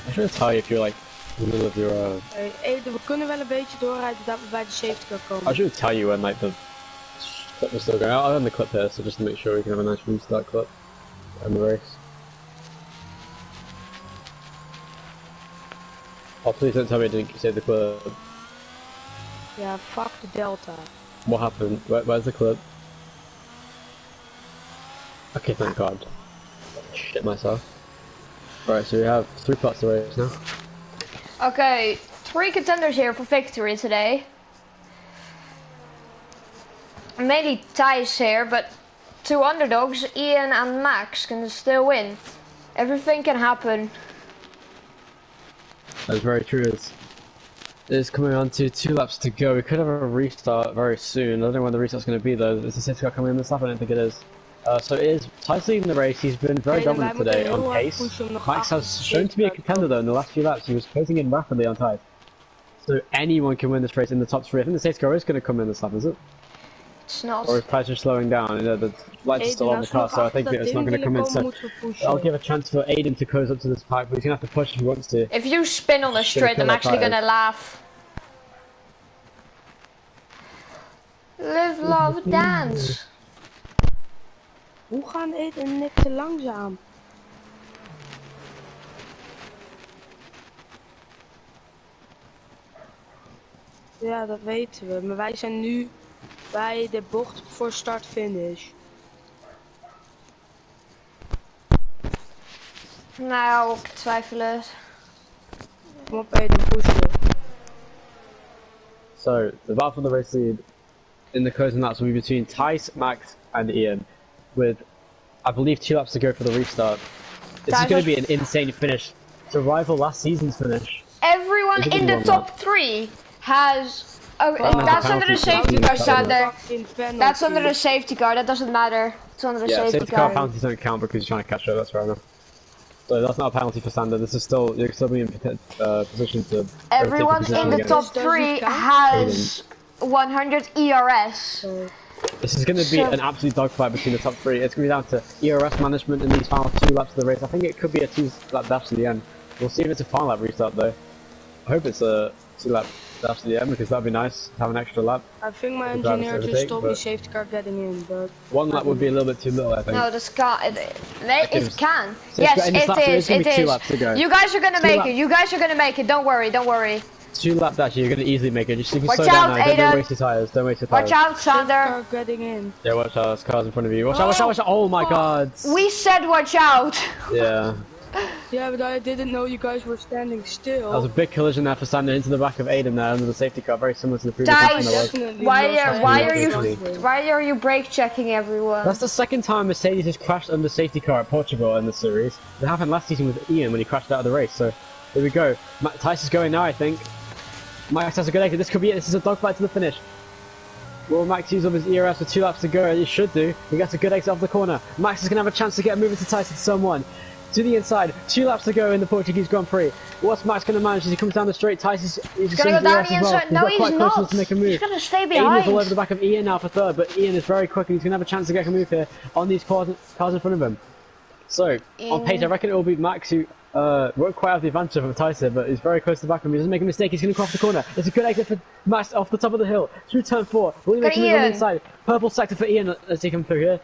I should tell you if you're like in the middle of your. Eden, we kunnen wel een beetje doorrijden dat we bij de safety car komen. I should tell you when like the clip was still going. I'll end the clip here, so just to make sure we can have a nice restart clip and the race. Oh, please don't tell me I didn't save the clip. Yeah, fuck the delta. What happened? Where's the clip? Okay, thank God. Shit myself. Right, so we have 3 parts of the race now. Okay, 3 contenders here for victory today. Mainly Tyce here, but 2 underdogs, Ian and Max, can still win. Everything can happen. That's very true. It's coming on to 2 laps to go. We could have a restart very soon. I don't know when the restart's going to be though. Is the safety car coming in this lap? I don't think it is. So it is Ty's leading the race. He's been very dominant today on pace. Max has shown to be a contender though in the last few laps. He was closing in rapidly on Ty. So anyone can win this race in the top 3. I think the safety car is going to come in this lap, is it? It's not. Or is Ty's just slowing down? You know, the lights are still on the car, so I think it's not going to come in. So I'll give a chance for Aiden to close up to this pack, but he's going to have to push if he wants to. If you spin on the straight, I'm actually going to laugh. Live, love, dance. Hoe gaan Aiden en Nick te langzaam? Ja, dat weten we. Maar wij zijn nu bij de bocht voor start-finish. Nou, ik twijfel het. Kom op Aiden, pushen. So, the battle for the race lead in the closing laps will be between Tice, Max, and Ian, with, I believe, 2 laps to go for the restart. This is going to be an insane finish to rival last season's finish. Everyone in the top 3 has... that's under the safety car, Sander. That's under the safety car, that doesn't matter. It's under the safety car. Penalties don't count because you're trying to catch up, that's fair enough. So that's not a penalty for Sander, this is still, you're still being in position to... Everyone in the top 3 has 100 ERS. This is going to be an absolute dogfight between the top 3. It's going to be down to ERS management in these final 2 laps of the race. I think it could be a 2-lap dash to the end. We'll see if it's a final lap restart though. I hope it's a 2-lap dash to the end because that'd be nice to have an extra lap. I think my engineer just told me safety car getting in, but... 1 lap would be a little bit too little, I think. No, this can't. It can. Yes, it is. 2 laps to go. You guys are gonna make it. You guys are gonna make it. Don't worry. Don't worry. 2-lap dash, you're going to easily make it. Just you can watch slow out, down now. Don't waste your tyres. Don't waste your tyres. Watch out, Sander. Car getting in. Yeah, watch out. There's cars in front of you. Watch out, watch out, watch out. Oh my god. We said watch out. Yeah. Yeah, but I didn't know you guys were standing still. That was a big collision there for Sander into the back of Aiden there under the safety car. Very similar to the previous one. Why are you brake checking everyone? That's the second time Mercedes has crashed under safety car at Portugal in the series. It happened last season with Ian when he crashed out of the race. So here we go. Tice is going now, I think. Max has a good exit. This could be it. This is a dogfight to the finish. Will Max use up his ERS with 2 laps to go? He should do. He gets a good exit off the corner. Max is going to have a chance to get a move into Tyson to someone. To the inside. 2 laps to go in the Portuguese Grand Prix. What's Max going to manage as he comes down the straight? Tyson's going to go down the inside. No, he's not. To make a move. He's going to stay behind. Aiden is all over the back of Ian now for 3rd, but Ian is very quick and he's going to have a chance to get a move here on these cars in front of him. So, on pace, I reckon it will be Max who won't quite have the advantage of Tyson, but he's very close to the back of him. He doesn't make a mistake. He's going to cross the corner. It's a good exit for Max off the top of the hill through turn 4. Will he make a move on the inside? Purple sector for Ian as he comes through here.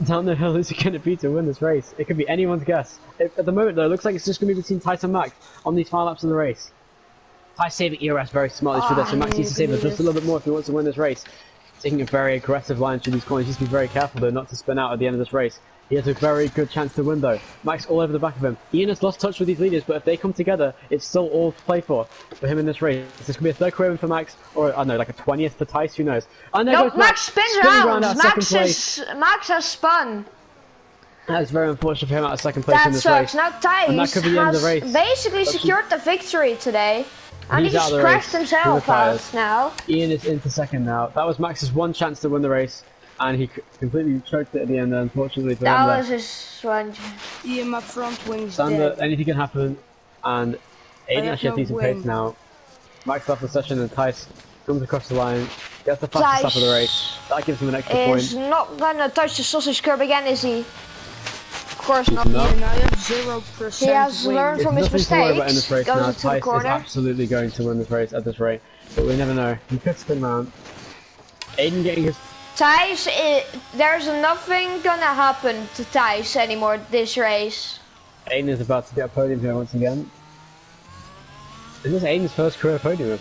Down the hill, who's he going to be to win this race? It could be anyone's guess. At the moment, though, it looks like it's just going to be between Tyson and Max on these final laps of the race. Tyson saving ERS very smartly through this, so Max needs to save it just a little bit more if he wants to win this race. Taking a very aggressive line through these corners. He needs to be very careful, though, not to spin out at the end of this race. He has a very good chance to win, though. Max all over the back of him. Ian has lost touch with these leaders, but if they come together, it's still all to play for him in this race. This could be a 3rd career win for Max, or I don't know, like a 20th for Tice, who knows. And there goes Max spins around. Max has spun. That's very unfortunate for him out of 2nd place in this race. Now Tice has basically secured the victory today. And he's crashed himself out now. Ian is into 2nd now. That was Max's 1 chance to win the race. And he completely choked it at the end, unfortunately for him. That was his one. Ian, my front wing's Sander, dead. anything can happen. And Aiden actually has decent pace now. Max off the session and Tice comes across the line. Gets the fastest lap of the race. That gives him an extra point. He's not gonna touch the sausage curb again, is he? Of course not. Yeah, now you have 0% He has learned from his mistakes. In this race now. Tice is absolutely going to win this race at this rate. But we never know. He could spin round. Aiden getting his... Tice, there's nothing gonna happen to Tice anymore this race. Aiden is about to get a podium here once again. Is this Aiden's first career podium?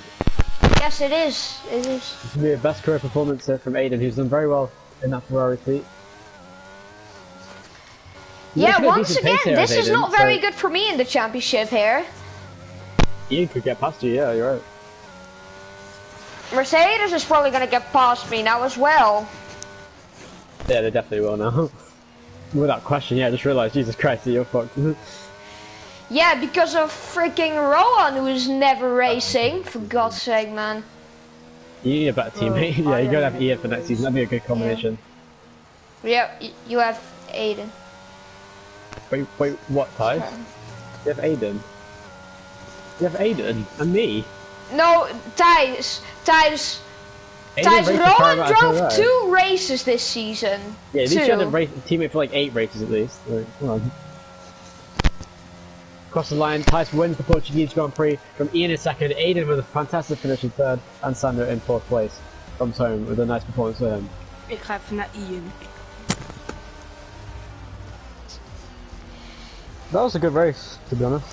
Yes, it is. It is. This will be a best career performance from Aiden, who's done very well in that Ferrari seat. Yeah, once again, this is not very good for me in the championship here. Ian could get past you, yeah, you're right. Mercedes is probably gonna get past me now as well. Yeah, they definitely will now. Without question, yeah, I just realised, Jesus Christ, you're fucked. Yeah, because of freaking Rowan, who is never racing, for God's sake, man. You need a better teammate. Yeah, you gotta have Ian for next season, that'd be a good combination. Yeah, you have Aiden. Wait, what, Ty? You have Aiden? You have Aiden? And me? No, Thijs, Rowan drove 2 races this season. Yeah, at least you had a teammate for like 8 races at least. Like, come on. Across the line, Thijs wins the Portuguese Grand Prix from Ian in second, Aiden with a fantastic finish in third, and Sander in 4th place. Comes home with a nice performance for him. Ik ga even naar Ian. That was a good race, to be honest.